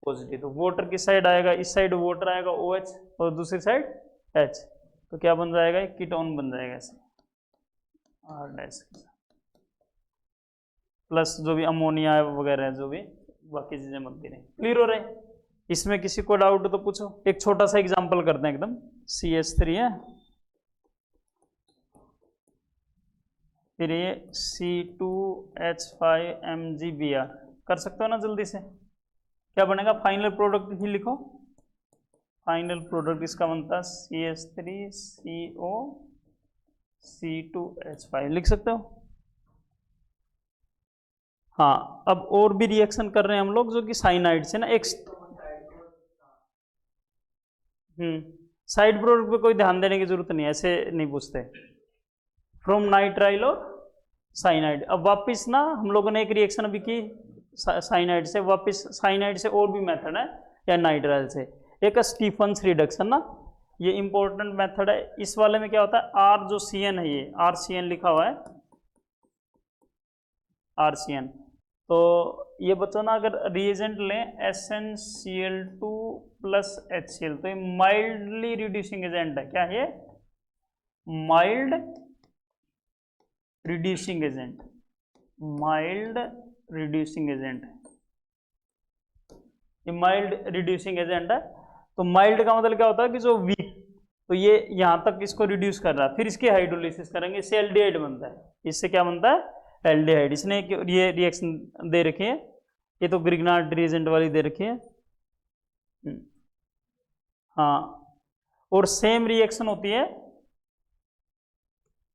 [SPEAKER 1] पॉजिटिव, तो वाटर किस साइड आएगा, इस साइड वाटर आएगा OH और दूसरी साइड H, तो क्या बन जाएगा, एक कीटोन बन जाएगा ऐसे R डैश प्लस जो भी अमोनिया वगैरह जो भी बाकी चीजें बनती रही। क्लियर हो रहे हैं? इसमें किसी को डाउट हो तो पूछो। एक छोटा सा एग्जांपल करते हैं, एकदम CH3 है, फिर ये C2H5MgBr, कर सकते हो ना जल्दी से, क्या बनेगा, फाइनल प्रोडक्ट ही लिखो, फाइनल प्रोडक्ट इसका बनता है CH3CO C2H5, लिख सकते हो। हाँ, अब और भी रिएक्शन कर रहे हैं हम लोग जो कि साइनाइड से ना एक साइड प्रोडक्ट पे कोई ध्यान देने की जरूरत नहीं है, ऐसे नहीं पूछते। फ्रॉम नाइट्राइल और साइनाइड। अब वापस ना हम लोगों ने एक रिएक्शन अभी की साइनाइड से, वापस साइनाइड से और भी मेथड है या नाइट्राइल से, एक स्टीफन्स रिडक्शन ना, ये इंपॉर्टेंट मेथड है। इस वाले में क्या होता है, आर जो CN है, ये RCN लिखा हुआ है, RCN। तो ये बच्चों ना अगर रिएजेंट लें SnCl2 प्लस HCl, तो ये माइल्डली रिड्यूसिंग एजेंट है। क्या है ये? Mild reducing agent, mild reducing agent, ये माइल्ड रिड्यूसिंग एजेंट है। तो माइल्ड का मतलब क्या होता है कि जो वीक, तो ये यहां तक इसको रिड्यूस कर रहा है, फिर इसकी हाइड्रोलिसिस करेंगे, इससे एल्डिहाइड बनता है। इससे क्या बनता है? एल्डिहाइड। इसने ये रिएक्शन दे रखी है, ये तो ग्रिग्नार्ड रिएजेंट वाली दे रखी है। हाँ, और सेम रिएक्शन होती है,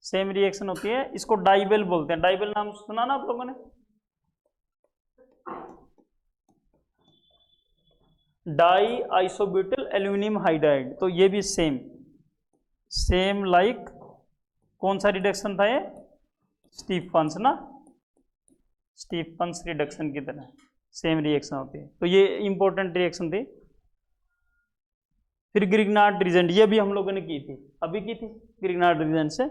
[SPEAKER 1] सेम रिएक्शन होती है, इसको डाइबेल बोलते हैं। डाइबेल नाम सुना ना आप लोगों ने? Di isobutyl aluminium hydride. तो ये भी सेम लाइक कौन सा रिडक्शन था ये? स्टीफन्स ना, स्टीफन्स रिडक्शन की तरह सेम रिएक्शन होती है। तो ये इंपॉर्टेंट रिएक्शन थी। फिर ग्रिग्नार्ड रिएजेंट, ये भी हम लोगों ने की थी, अभी की थी ग्रिग्नार्ड रिएजेंट से।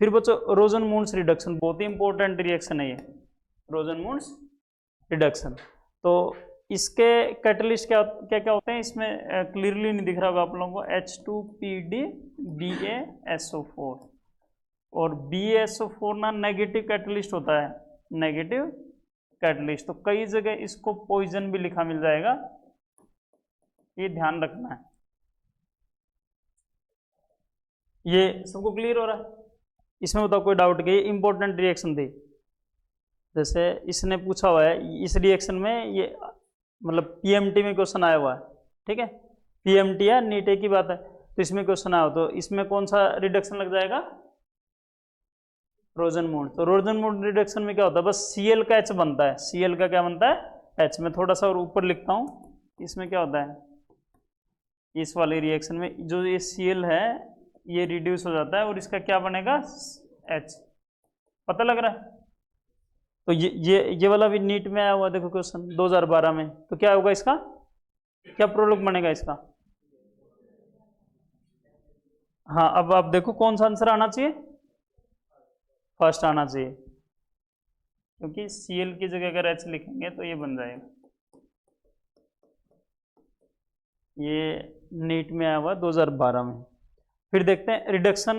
[SPEAKER 1] फिर बच्चों रोजन-मून्स रिडक्शन, बहुत ही इंपॉर्टेंट रिएक्शन है ये, रोजन-मून्स रिडक्शन। तो इसके कैटलिस्ट क्या क्या क्या होते हैं, इसमें क्लियरली नहीं दिख रहा होगा आप लोगों को, H2PD BaSO4, और BaSO4 ना नेगेटिव कैटलिस्ट होता है, नेगेटिव कैटलिस्ट। तो कई जगह इसको पॉइजन भी लिखा मिल जाएगा, ये ध्यान रखना है। ये सबको क्लियर हो रहा है? इसमें बताओ कोई डाउट? कि इंपॉर्टेंट रिएक्शन थी। जैसे इसने पूछा हुआ है इस रिएक्शन में, ये मतलब PMT में क्वेश्चन आया हुआ है, ठीक है, PMT या नीटे की बात है, तो इसमें क्वेश्चन आया हो, तो इसमें कौन सा रिडक्शन लग जाएगा? रोजन-मून। तो रोजन-मून रिडक्शन में क्या होता है, बस Cl का H बनता है। Cl का क्या बनता है? H। में थोड़ा सा और ऊपर लिखता हूं, इसमें क्या होता है, इस वाले रिएक्शन में जो ये Cl है ये रिड्यूस हो जाता है और इसका क्या बनेगा? H। पता लग रहा है? तो ये वाला भी नीट में आया हुआ, देखो क्वेश्चन 2012 में। तो क्या होगा इसका, क्या प्रोडक्ट बनेगा इसका? हाँ, अब आप देखो कौन सा आंसर आना चाहिए, फर्स्ट आना चाहिए, क्योंकि Cl की जगह अगर H लिखेंगे तो ये बन जाएगा। ये नीट में आया हुआ 2012 में। फिर देखते हैं रिडक्शन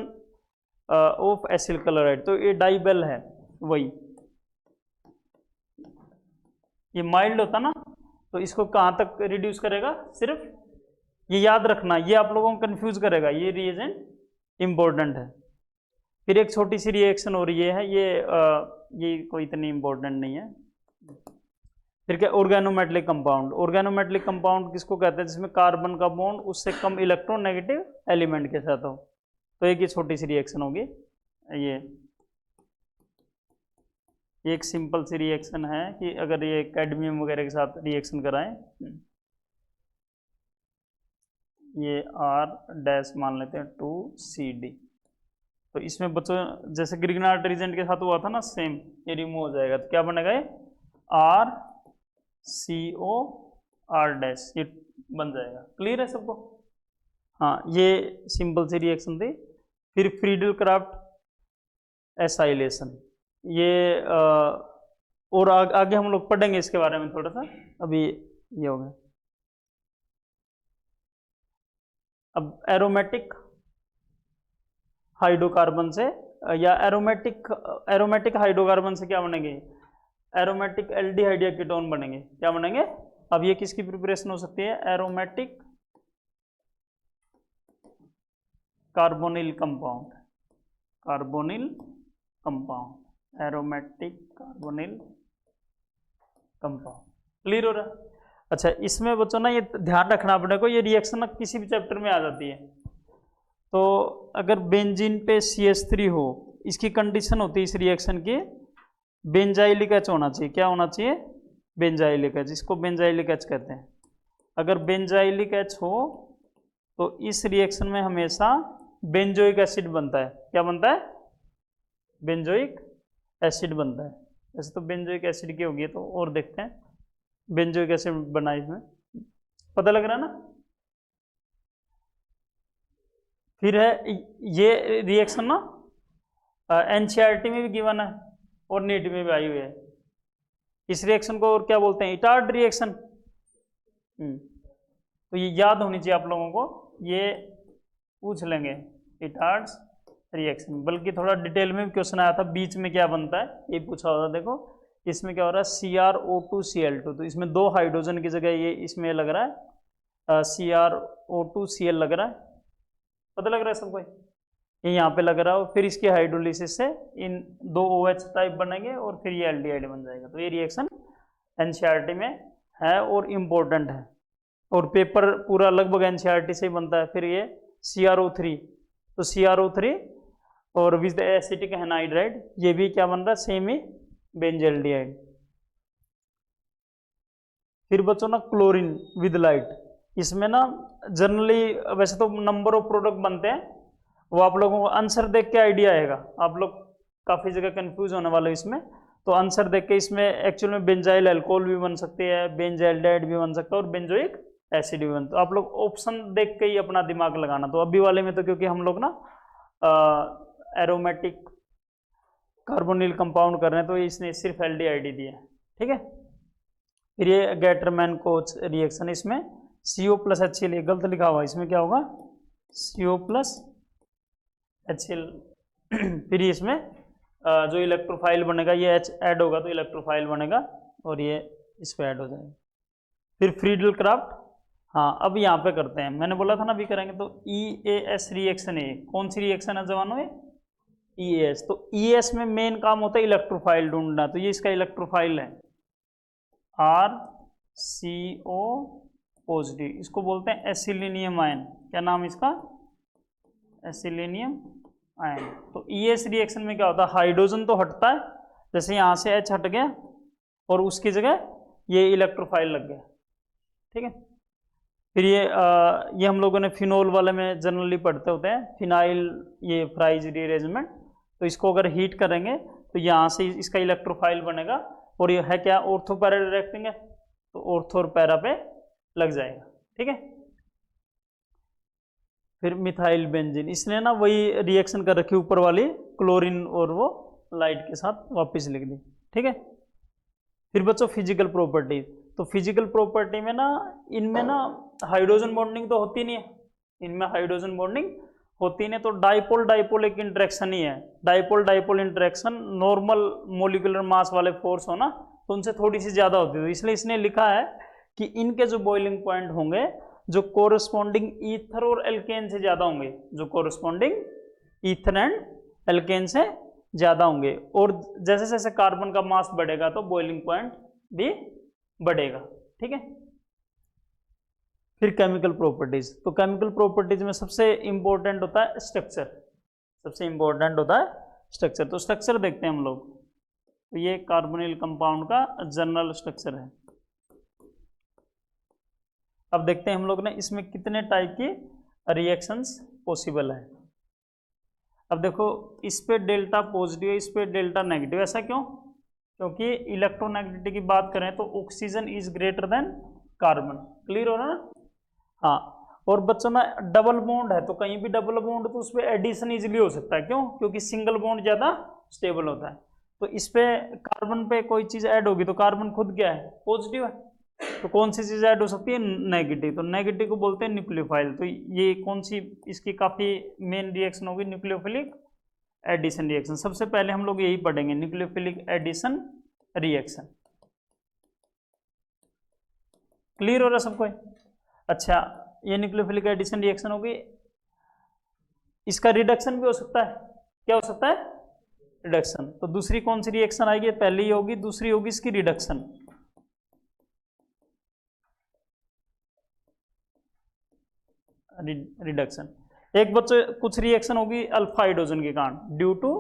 [SPEAKER 1] ऑफ एसिल क्लोराइड। तो ये डाइबेल है, वही ये माइल्ड होता ना, तो इसको कहां तक रिड्यूस करेगा? सिर्फ ये याद रखना, ये आप लोगों को कंफ्यूज करेगा, ये रिएजेंट इंपॉर्टेंट है। फिर एक छोटी सी रिएक्शन हो रही है, ये कोई इतनी इंपॉर्टेंट नहीं है। फिर क्या, ऑर्गेनोमेटलिक कंपाउंड। ऑर्गेनोमेटलिक कंपाउंड किसको कहते हैं? जिसमें कार्बन का बॉन्ड उससे कम इलेक्ट्रोनेगेटिव एलिमेंट के साथ हो। तो एक ये छोटी सी रिएक्शन होगी, ये एक सिंपल सी रिएक्शन है कि अगर ये कैडमियम वगैरह के साथ रिएक्शन कराएं, ये R- मान लेते हैं 2CD। तो इसमें बच्चों जैसे ग्रिग्नार्ड रिएजेंट के साथ हुआ था ना, सेम ये रिमूव हो जाएगा। तो क्या बनेगा ये? RCOR', ये बन जाएगा। क्लियर है सबको? हाँ, ये सिंपल सी रिएक्शन थी। फिर फ्रीडल क्राफ्ट एसाइलेशन, ये और आगे हम लोग पढ़ेंगे इसके बारे में थोड़ा सा, अभी ये हो गया। अब एरोमेटिक हाइड्रोकार्बन से या एरोमेटिक हाइड्रोकार्बन से क्या बनेंगे? एरोमेटिक एल्डिहाइड या कीटोन बनेंगे। क्या बनेंगे? अब ये किसकी प्रिपरेशन हो सकती है? Aromatic carbonyl compound, carbonyl compound, aromatic carbonyl compound. Clear हो रहा है? अच्छा, इसमें बच्चों ना ये ध्यान रखना अपने को, ये रिएक्शन ना किसी भी चैप्टर में आ जाती है। तो अगर बेंजीन पे CH3 हो, इसकी कंडीशन होती है इस रिएक्शन की बेंजाइलिक एच होना चाहिए। क्या होना चाहिए? बेंजाइलिक एच, इसको बेंजाइलिक एच कहते हैं। अगर बेंजाइलिक एच हो तो इस रिएक्शन में हमेशा बेंजोइक एसिड बनता है। क्या बनता है? बेंजोइक एसिड बनता है। वैसे तो बेंजोइक एसिड की होगी, तो और देखते हैं बेंजोइक एसिड बना इसमें, पता लग रहा है ना। फिर है ये रिएक्शन ना NCERT में भी गिवन है और नीट में भी आई हुई है। इस रिएक्शन को और क्या बोलते हैं? Etard reaction. तो ये याद होनी चाहिए आप लोगों को, ये पूछ लेंगे इटार्ड रिएक्शन, बल्कि थोड़ा डिटेल में भी क्वेश्चन आया था बीच में क्या बनता है, ये पूछा होता। देखो इसमें क्या हो रहा है, CrO2Cl2, तो इसमें 2 हाइड्रोजन की जगह ये इसमें लग रहा है CrO2Cl लग रहा है, पता लग रहा है सबको? ये यहाँ पे लग रहा है, फिर इसकी हाइड्रोलिसिस से इन 2 OH टाइप बनेंगे और फिर ये एल्डिहाइड बन जाएगा। तो ये रिएक्शन NCERT में है और इम्पोर्टेंट है, और पेपर पूरा लगभग NCERT से ही बनता है। फिर ये CrO3, तो CrO3 और विद एसिटिक एनहाइड्राइड, ये भी क्या बन रहा है? सेम ही बेंजल्डिहाइड। फिर बच्चों ना क्लोरीन विद लाइट, इसमें ना जनरली वैसे तो नंबर ऑफ प्रोडक्ट बनते हैं, वो आप लोगों को आंसर देख के आइडिया आएगा। आप लोग काफ़ी जगह कंफ्यूज होने वाले इसमें, तो आंसर देख के इसमें एक्चुअल में बेंजाइल अल्कोहल भी बन सकती है, बेंजाइल्डिहाइड भी बन सकता है और बेंजोइक एसिड भी बनता है। तो आप लोग ऑप्शन देख के ही अपना दिमाग लगाना। तो अभी वाले में तो क्योंकि हम लोग ना एरोमेटिक कार्बोनिल कंपाउंड कर रहे हैं, तो इसने सिर्फ एल्डिहाइड दिया है, ठीक है। फिर ये गेटरमैन कोच रिएक्शन, इसमें CO+HCl, गलत लिखा हुआ, इसमें क्या होगा? CO+HCl। फिर इसमें जो इलेक्ट्रोफाइल बनेगा, ये H ऐड होगा तो इलेक्ट्रोफाइल बनेगा और ये इस पर ऐड हो जाएगा। फिर फ्रीडल क्राफ्ट, हाँ अब यहाँ पे करते हैं, मैंने बोला था ना अभी करेंगे। तो EAS रिएक्शन है, कौन सी रिएक्शन है जवानों? EAS। तो EAS में मेन काम होता है इलेक्ट्रोफाइल ढूंढना, तो ये इसका इलेक्ट्रोफाइल है RCO पॉजिटिव, इसको बोलते हैं एसिलिनियम आयन। क्या नाम इसका? एसिलिनियम आयन। तो EAS रिएक्शन में क्या होता है, हाइड्रोजन तो हटता है, जैसे यहाँ से H हट गया और उसकी जगह ये इलेक्ट्रोफाइल लग गया, ठीक है। फिर ये हम लोगों ने फिनोल वाले में जनरली पढ़ते होते हैं, फिनाइल, ये फ्राइज रीअरेंजमेंट। तो इसको अगर हीट करेंगे तो यहाँ से इसका इलेक्ट्रोफाइल बनेगा, और ये है क्या? ऑर्थो पैरा डायरेक्टिंग है, तो ऑर्थो और पैरा पे लग जाएगा, ठीक है। फिर मिथाइल बेंजीन, इसने ना वही रिएक्शन कर रखी ऊपर वाली, क्लोरीन और वो लाइट के साथ वापस लिख दी, ठीक है। फिर बच्चों फिजिकल प्रॉपर्टी, तो फिजिकल प्रॉपर्टी में ना इनमें ना हाइड्रोजन बॉन्डिंग तो होती नहीं है, इनमें हाइड्रोजन बॉन्डिंग होती नहीं, तो डाइपोल डाइपोल एक इंटरेक्शन ही है। Dipole dipole interaction normal molecular mass वाले फोर्स हो ना, तो उनसे थोड़ी सी ज्यादा होती है, इसलिए इसने लिखा है कि इनके जो बॉइलिंग पॉइंट होंगे जो कोरस्पॉन्डिंग ईथर और एल्केन से ज्यादा होंगे, जो कोरस्पॉन्डिंग ईथर एंड एल्केन से ज्यादा होंगे, और जैसे जैसे कार्बन का मास बढ़ेगा तो बॉइलिंग पॉइंट भी बढ़ेगा, ठीक है। फिर केमिकल प्रॉपर्टीज, तो केमिकल प्रॉपर्टीज में सबसे इंपॉर्टेंट होता है स्ट्रक्चर, सबसे इंपॉर्टेंट होता है स्ट्रक्चर। तो स्ट्रक्चर देखते हैं हम लोग, तो ये कार्बोनिल कंपाउंड का जनरल स्ट्रक्चर है। अब देखते हैं हम लोग ने इसमें कितने टाइप की रिएक्शंस पॉसिबल है। अब देखो इस पे डेल्टा पॉजिटिव है, इस पे डेल्टा नेगेटिव, ऐसा क्यों? क्योंकि इलेक्ट्रोनेगेटिविटी की बात करें तो oxygen is greater than carbon, clear हो रहा ना? हाँ, और बच्चों में डबल बॉन्ड है, तो कहीं भी डबल बॉन्ड तो उस पर एडिशन इजिली हो सकता है, क्यों? क्योंकि सिंगल बॉन्ड ज्यादा स्टेबल होता है। तो इस पे कार्बन पे कोई चीज ऐड होगी तो कार्बन खुद क्या है? पॉजिटिव है, तो कौन सी चीज ऐड हो सकती है? नेगेटिव। तो नेगेटिव को बोलते हैं न्यूक्लियोफाइल। तो ये कौन सी इसकी काफी मेन रिएक्शन होगी? Nucleophilic addition reaction. सबसे पहले हम लोग यही पढ़ेंगे, न्यूक्लियोफिलिक एडिशन रिएक्शन। क्लियर हो रहा सबको? अच्छा, ये न्यूक्लियोफिलिक एडिशन रिएक्शन होगी, इसका रिडक्शन भी हो सकता है। क्या हो सकता है? रिडक्शन। तो दूसरी कौन सी रिएक्शन आएगी? पहली होगी, दूसरी होगी इसकी रिडक्शन। रिडक्शन। एक बच्चे कुछ रिएक्शन होगी अल्फा हाइड्रोजन के कारण ड्यू टू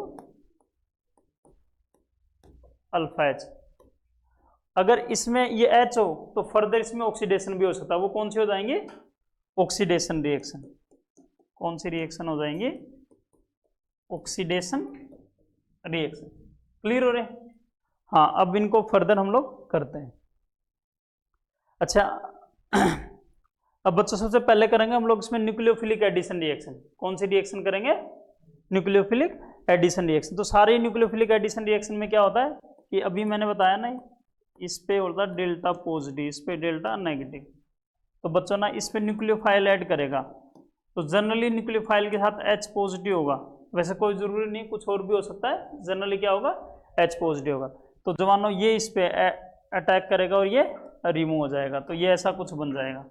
[SPEAKER 1] अल्फा एच। अगर इसमें ये एच हो तो फर्दर इसमें ऑक्सीडेशन भी हो सकता है। वो कौन सी हो जाएंगे? Oxidation reaction. कौन सी रिएक्शन हो जाएंगी? Oxidation reaction. क्लियर हो रहे? हाँ, अब इनको फर्दर हम लोग करते हैं। अच्छा, अब बच्चों सबसे पहले करेंगे हम लोग इसमें न्यूक्लियोफिलिक एडिशन रिएक्शन। कौन सी रिएक्शन करेंगे? Nucleophilic addition reaction. तो सारे न्यूक्लियोफिलिक एडिशन रिएक्शन में क्या होता है कि अभी मैंने बताया ना, इस पे होता है डेल्टा पॉजिटिव, इस पे डेल्टा नेगेटिव। तो बच्चों ना इस पे न्यूक्लियोफाइल ऐड करेगा तो जनरली न्यूक्लियोफाइल के साथ H पॉजिटिव होगा। वैसे कोई जरूरी नहीं, कुछ और भी हो सकता है। जनरली क्या होगा? H पॉजिटिव होगा। तो जवानों ये इस पे अटैक करेगा और ये रिमूव हो जाएगा। तो ये ऐसा कुछ बन जाएगा,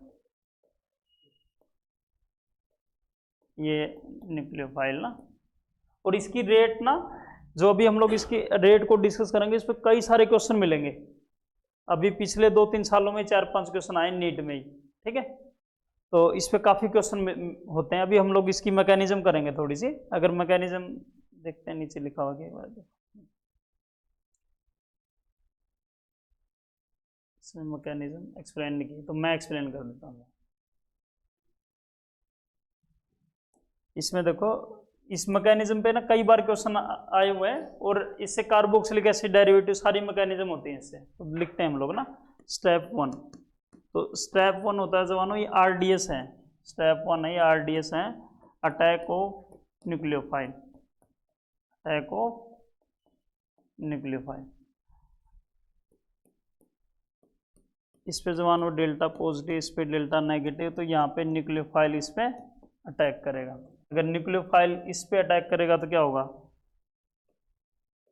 [SPEAKER 1] ये न्यूक्लियोफाइल ना। और इसकी रेट ना, जो अभी हम लोग इसकी रेट को डिस्कस करेंगे, इस पर कई सारे क्वेश्चन मिलेंगे। अभी पिछले 2-3 सालों में 4-5 क्वेश्चन आए नीट में ही, ठीक है। तो इस पे काफ़ी क्वेश्चन होते हैं। अभी हम लोग इसकी मैकेनिज्म करेंगे थोड़ी सी। अगर मैकेनिज्म देखते हैं, नीचे लिखा हुआ है, इसमें मैकेनिज्म एक्सप्लेन नहीं की, तो मैं एक्सप्लेन कर देता हूँ। इसमें देखो, इस मैकेनिज्म पे ना कई बार क्वेश्चन आए हुए हैं, और इससे कार्बोक्सिलिक एसिड डेरिवेटिव सारी मैकेनिज्म होती है इससे। तो लिखते हैं हम लोग ना स्टेप 1। तो स्टेप 1 होता है जवानों, ये RDS है। स्टेप 1 है, ये RDS है, attack of nucleophile. Attack of nucleophile. इस पे जवानों डेल्टा पॉजिटिव, इस पे डेल्टा नेगेटिव। तो यहाँ पे न्यूक्लियोफाइल इस पे अटैक करेगा। अगर न्यूक्लियोफाइल इस पे अटैक करेगा तो क्या होगा?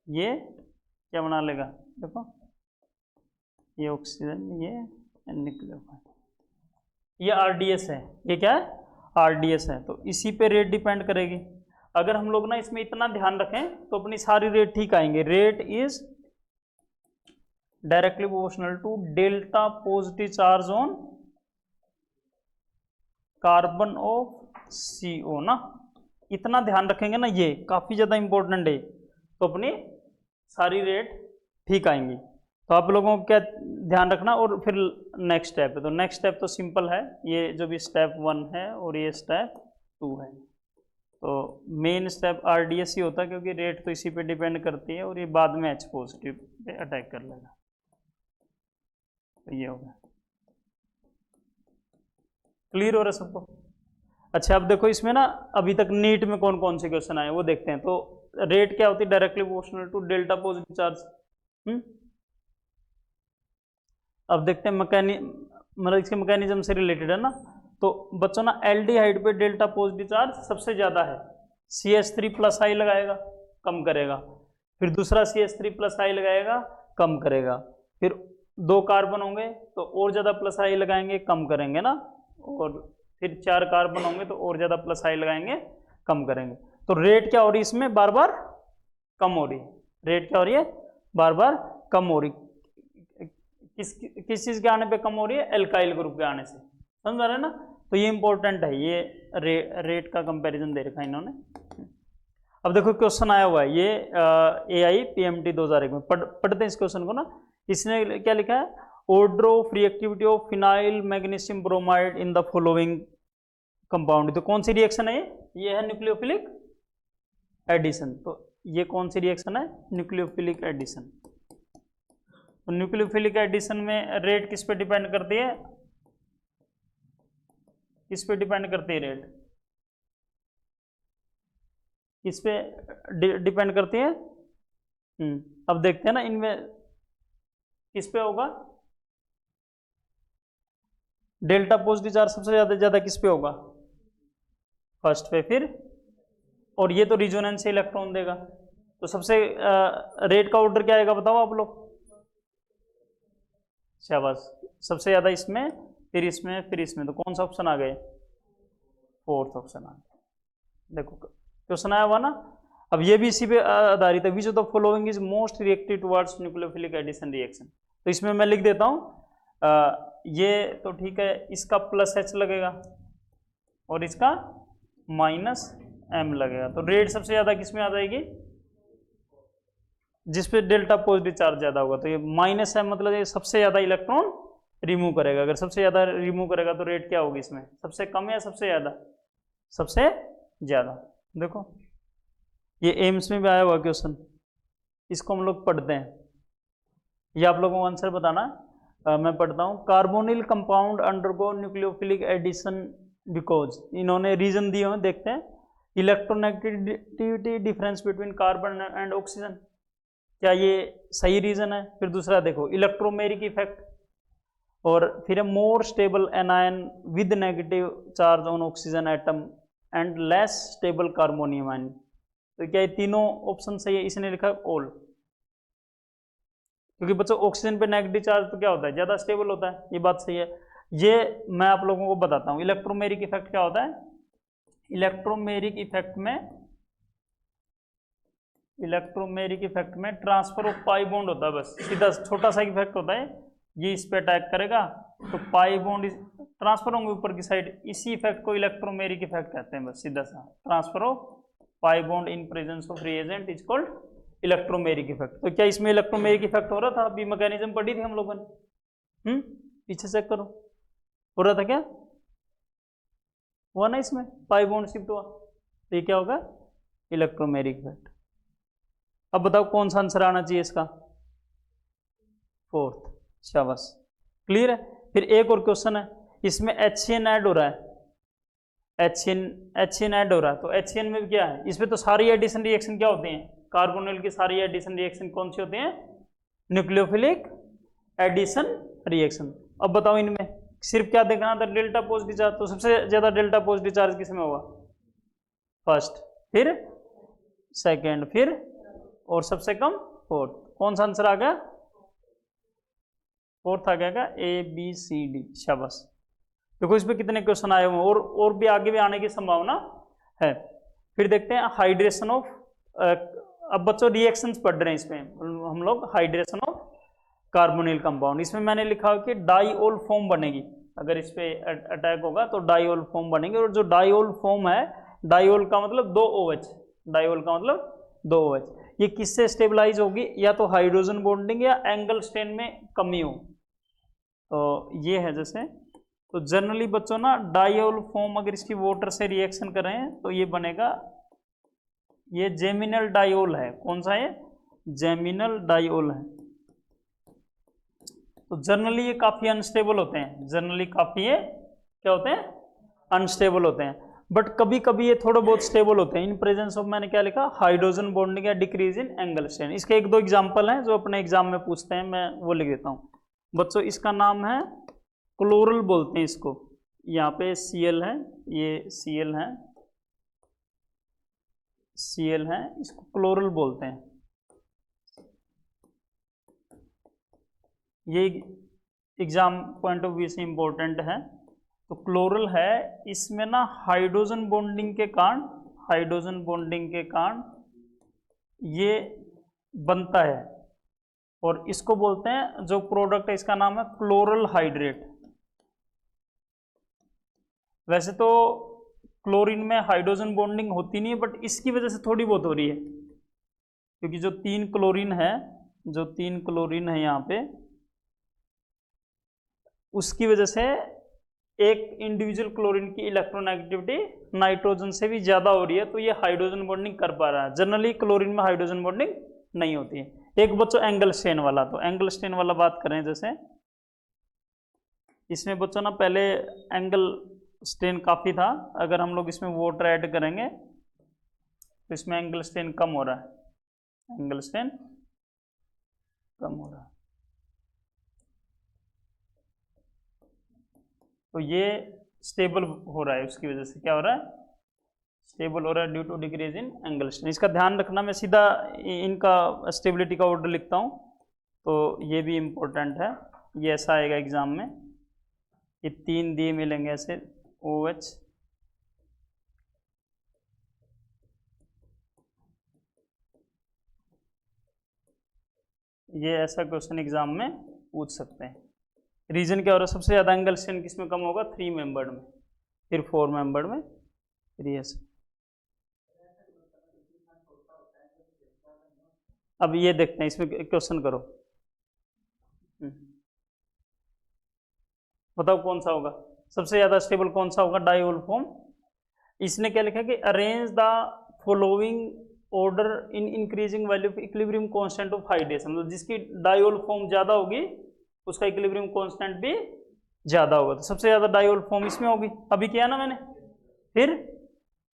[SPEAKER 1] ये क्या बना लेगा? देखो, ये ऑक्सीजन, ये न्यूक्लियोफाइल, ये RDS है। ये क्या है? RDS है। तो इसी पे रेट डिपेंड करेगी। अगर हम लोग ना इसमें इतना ध्यान रखें तो अपनी सारी रेट ठीक आएंगे। Rate is directly proportional to delta positive charge on carbon of CO ना। इतना ध्यान रखेंगे ना, ये काफी ज्यादा इंपॉर्टेंट है। तो अपनी सारी रेट ठीक आएंगी। तो आप लोगों को क्या ध्यान रखना। और फिर नेक्स्ट स्टेप है, तो नेक्स्ट स्टेप तो सिंपल है, ये जो भी स्टेप 1 है और ये स्टेप 2 है। तो मेन स्टेप RDS ही होता है, क्योंकि रेट तो इसी पे डिपेंड करती है, और ये बाद में H पॉजिटिव पे अटैक कर लेगा। तो ये होगा। क्लियर हो रहा है सबको? अच्छा, अब देखो इसमें ना अभी तक नीट में कौन कौन से क्वेश्चन आए वो देखते हैं। तो रेट क्या होती है? Directly proportional to delta positive charge. अब देखते हैं मतलब इसके मैकेनिज्म से रिलेटेड है ना। तो बच्चों ना एल्डिहाइड पे डेल्टा पॉजिटिव चार्ज सबसे ज्यादा है। CH3+ लगाएगा, कम करेगा। फिर दूसरा CH3+ लगाएगा, कम करेगा। फिर 2 कार्बन होंगे तो और ज्यादा +I लगाएंगे, कम करेंगे ना। और फिर 4 कार्बन होंगे तो और ज्यादा +I लगाएंगे, कम करेंगे। तो रेट क्या हो रही है इसमें? बार बार कम हो रही है। रेट क्या हो रही है? बार बार कम हो रही। किस चीज के आने पे कम हो रही है? एल्काइल ग्रुप के आने से। समझ रहे ना? तो ये इंपॉर्टेंट है, ये रेट का कंपैरिजन दे रखा है इन्होंने। अब देखो क्वेश्चन आया हुआ है, ये AI PMT 2001 में। पढ़ते हैं इस क्वेश्चन को ना। इसने क्या लिखा है? Order of reactivity of phenyl magnesium bromide in the following compound. तो कौन सी रिएक्शन है ये है न्यूक्लियोफिलिक एडिशन। तो ये कौन सी रिएक्शन है? Nucleophilic addition. तो न्यूक्लियोफिलिक एडिशन में रेट किस पे डिपेंड करती है? किस पे डिपेंड करती है रेट? किस पे डिपेंड करती है? अब देखते हैं ना इनमें किस पे होगा। डेल्टा पॉजिटिव चार्ज सबसे ज्यादा किस पे होगा? फर्स्ट पे। फिर और ये तो रिजोनेंस से इलेक्ट्रॉन देगा। तो सबसे रेट का ऑर्डर क्या आएगा बताओ आप लोग? शाबाश, सबसे ज्यादा इसमें, फिर इसमें, फिर इसमें। तो कौन सा ऑप्शन आ गए? 4th ऑप्शन आ गया। देखो क्वेश्चन आया हुआ ना। अब ये भी इसी पे आधारित है। Which of the following is most reactive towards nucleophilic addition reaction. तो इसमें मैं लिख देता हूं, ये तो ठीक है, इसका +H लगेगा, और इसका -m लगेगा। तो रेट सबसे ज्यादा किस में आ जाएगी, जिसपे डेल्टा पॉजिटिव चार्ज ज्यादा होगा। तो ये -m मतलब ये सबसे ज्यादा इलेक्ट्रॉन रिमूव करेगा। अगर सबसे ज्यादा रिमूव करेगा तो रेट क्या होगी इसमें, सबसे कम या सबसे ज्यादा, सबसे ज्यादा। देखो ये एम्स में भी आया हुआ क्वेश्चन, इसको हम लोग पढ़ते हैं, ये आप लोगों को आंसर बताना। मैं पढ़ता हूँ। Carbonyl compound undergo nucleophilic addition because, इन्होंने रीजन दिए हैं, देखते हैं। Electronegativity difference between carbon and oxygen, क्या ये सही रीजन है। फिर दूसरा देखो इलेक्ट्रोमेरिक इफेक्ट, और फिर है more stable anion with negative charge on oxygen atom and less stable carbonium ion. तो क्या ये तीनों ऑप्शन सही है, इसने लिखा ऑल, क्योंकि बच्चों ऑक्सीजन पे नेगेटिव चार्ज तो क्या होता है, ज्यादा स्टेबल होता है, ये बात सही है। ये मैं आप लोगों को बताता हूं इलेक्ट्रोमेरिक इफेक्ट क्या होता है। इलेक्ट्रोमेरिक इफेक्ट में ट्रांसफर ऑफ पाई बॉन्ड होता है, बस सीधा छोटा सा इफेक्ट होता है। ये इस पे अटैक करेगा तो पाई बॉन्ड ट्रांसफर होंगे ऊपर की साइड, इसी इफेक्ट को इलेक्ट्रोमेरिक इफेक्ट कहते हैं। बस सीधा सा transfer of pi bond in presence of reagent is called electromeric effect. तो क्या इसमें इलेक्ट्रोमेरिक इफेक्ट हो रहा था, अभी मैकेनिज्म पढ़ी थी हम लोगों ने, पीछे चेक करो, हो रहा था क्या, हुआ ना, इसमें पाई बॉन्ड शिफ्ट हुआ, तो ये क्या होगा, इलेक्ट्रोमेरिक इफेक्ट। अब बताओ कौन सा आंसर आना चाहिए इसका, फोर्थ, शाबाश, क्लियर है। फिर एक और क्वेश्चन है, इसमें HCN ऐड हो रहा है, HCN ऐड हो रहा है, तो HCN में क्या है, इसमें तो सारी एडिशन रिएक्शन क्या होते हैं, कार्बोनिल की सारी एडिशन रिएक्शन कौन सी होती हैं, न्यूक्लियोफिलिक एडिशन रिएक्शन। अब बताओ इनमें सिर्फ क्या देखना था, डेल्टा पॉजिटिव चार्ज, तो सबसे ज्यादा डेल्टा पॉजिटिव चार्ज किसमें होगा, फर्स्ट, फिर सेकेंड, फिर और सबसे कम फोर्थ। कौन सा आंसर आ गया, फोर्थ आ गया, ABCD, शाबाश। देखो इस पे कितने क्वेश्चन आए हुए हैं, और भी आगे भी आने की संभावना है। फिर देखते हैं हाइड्रेशन ऑफ, अब बच्चों रिएक्शंस पढ़ रहे हैं इसमें हम लोग, हाइड्रेशन ऑफ कार्बोनिल कंपाउंड। इसमें मैंने लिखा कि डाइओल फॉर्म बनेगी, अगर इस पे अटैक होगा तो डाइओल फॉर्म बनेगी। और जो डाइओल फॉर्म है, डाइओल का मतलब 2 OH, डाइओल का मतलब 2 OH, ये किससे स्टेबलाइज होगी, या तो हाइड्रोजन बॉन्डिंग या एंगल स्ट्रेन में कमी हो, तो ये है जैसे। तो जनरली बच्चों ना डाइओल फॉर्म अगर इसकी वाटर से रिएक्शन करें तो ये बनेगा, ये जेमिनल डाइओल है, कौन सा है, जेमिनल डाइओल है। तो जनरली ये काफी अनस्टेबल होते हैं, जनरली काफी ये क्या होते हैं, अनस्टेबल होते हैं, बट कभी कभी ये थोड़े बहुत स्टेबल होते हैं इन प्रेजेंस ऑफ, मैंने क्या लिखा, हाइड्रोजन बॉन्डिंग या डिक्रीज इन एंगल स्ट्रेन। इसके 1-2 एग्जांपल हैं जो अपने एग्जाम में पूछते हैं, मैं वो लिख देता हूँ बच्चों। इसका नाम है क्लोरल बोलते हैं इसको, यहाँ पे Cl है, ये Cl है, Cl है, इसको क्लोरल बोलते हैं। ये एग्जाम पॉइंट ऑफ व्यू से इंपॉर्टेंट है। तो क्लोरल है, इसमें ना हाइड्रोजन बॉन्डिंग के कारण ये बनता है, और इसको बोलते हैं, जो प्रोडक्ट है इसका नाम है क्लोरल हाइड्रेट। वैसे तो क्लोरीन में हाइड्रोजन बॉन्डिंग होती नहीं है, बट इसकी वजह से थोड़ी बहुत हो रही है, क्योंकि जो 3 क्लोरीन है यहाँ पे, उसकी वजह से एक इंडिविजुअल क्लोरीन की इलेक्ट्रोनेगेटिविटी नाइट्रोजन से भी ज्यादा हो रही है, तो ये हाइड्रोजन बॉन्डिंग कर पा रहा है। जनरली क्लोरीन में हाइड्रोजन बॉन्डिंग नहीं होती है। एक बच्चों एंगल स्ट्रेन वाला, तो एंगल स्ट्रेन वाला बात करें, जैसे इसमें बच्चों ना पहले एंगल स्ट्रेन काफी था, अगर हम लोग इसमें वाटर ऐड करेंगे तो इसमें एंगल स्ट्रेन कम हो रहा है, एंगल स्ट्रेन कम हो रहा है। तो ये स्टेबल हो रहा है, उसकी वजह से क्या हो रहा है, स्टेबल हो रहा है due to decrease in angle strain. इसका ध्यान रखना, मैं सीधा इनका स्टेबिलिटी का ऑर्डर लिखता हूँ, तो ये भी इम्पोर्टेंट है, ये ऐसा आएगा एग्जाम में, ये 3 दिए मिलेंगे ऐसे, OH, ये ऐसा क्वेश्चन एग्जाम में पूछ सकते हैं। रीजन क्या हो रहा है, सबसे ज्यादा एंगल स्ट्रेन किसमें कम होगा, 3 मेंबर्ड में, फिर 4 मेंबर में रिएक्शन। अब ये देखते हैं, इसमें क्वेश्चन करो। बताओ कौन सा होगा सबसे ज्यादा स्टेबल, कौन सा होगा डाइओल फॉर्म। इसने क्या लिखा कि arrange the following order in increasing value of equilibrium constant of hydration, मतलब जिसकी डाइओल फॉर्म ज्यादा होगी उसका इक्विलिब्रियम कांस्टेंट भी ज्यादा होगा। तो सबसे ज्यादा डाइओल फॉर्म इसमें होगी, अभी किया ना मैंने। फिर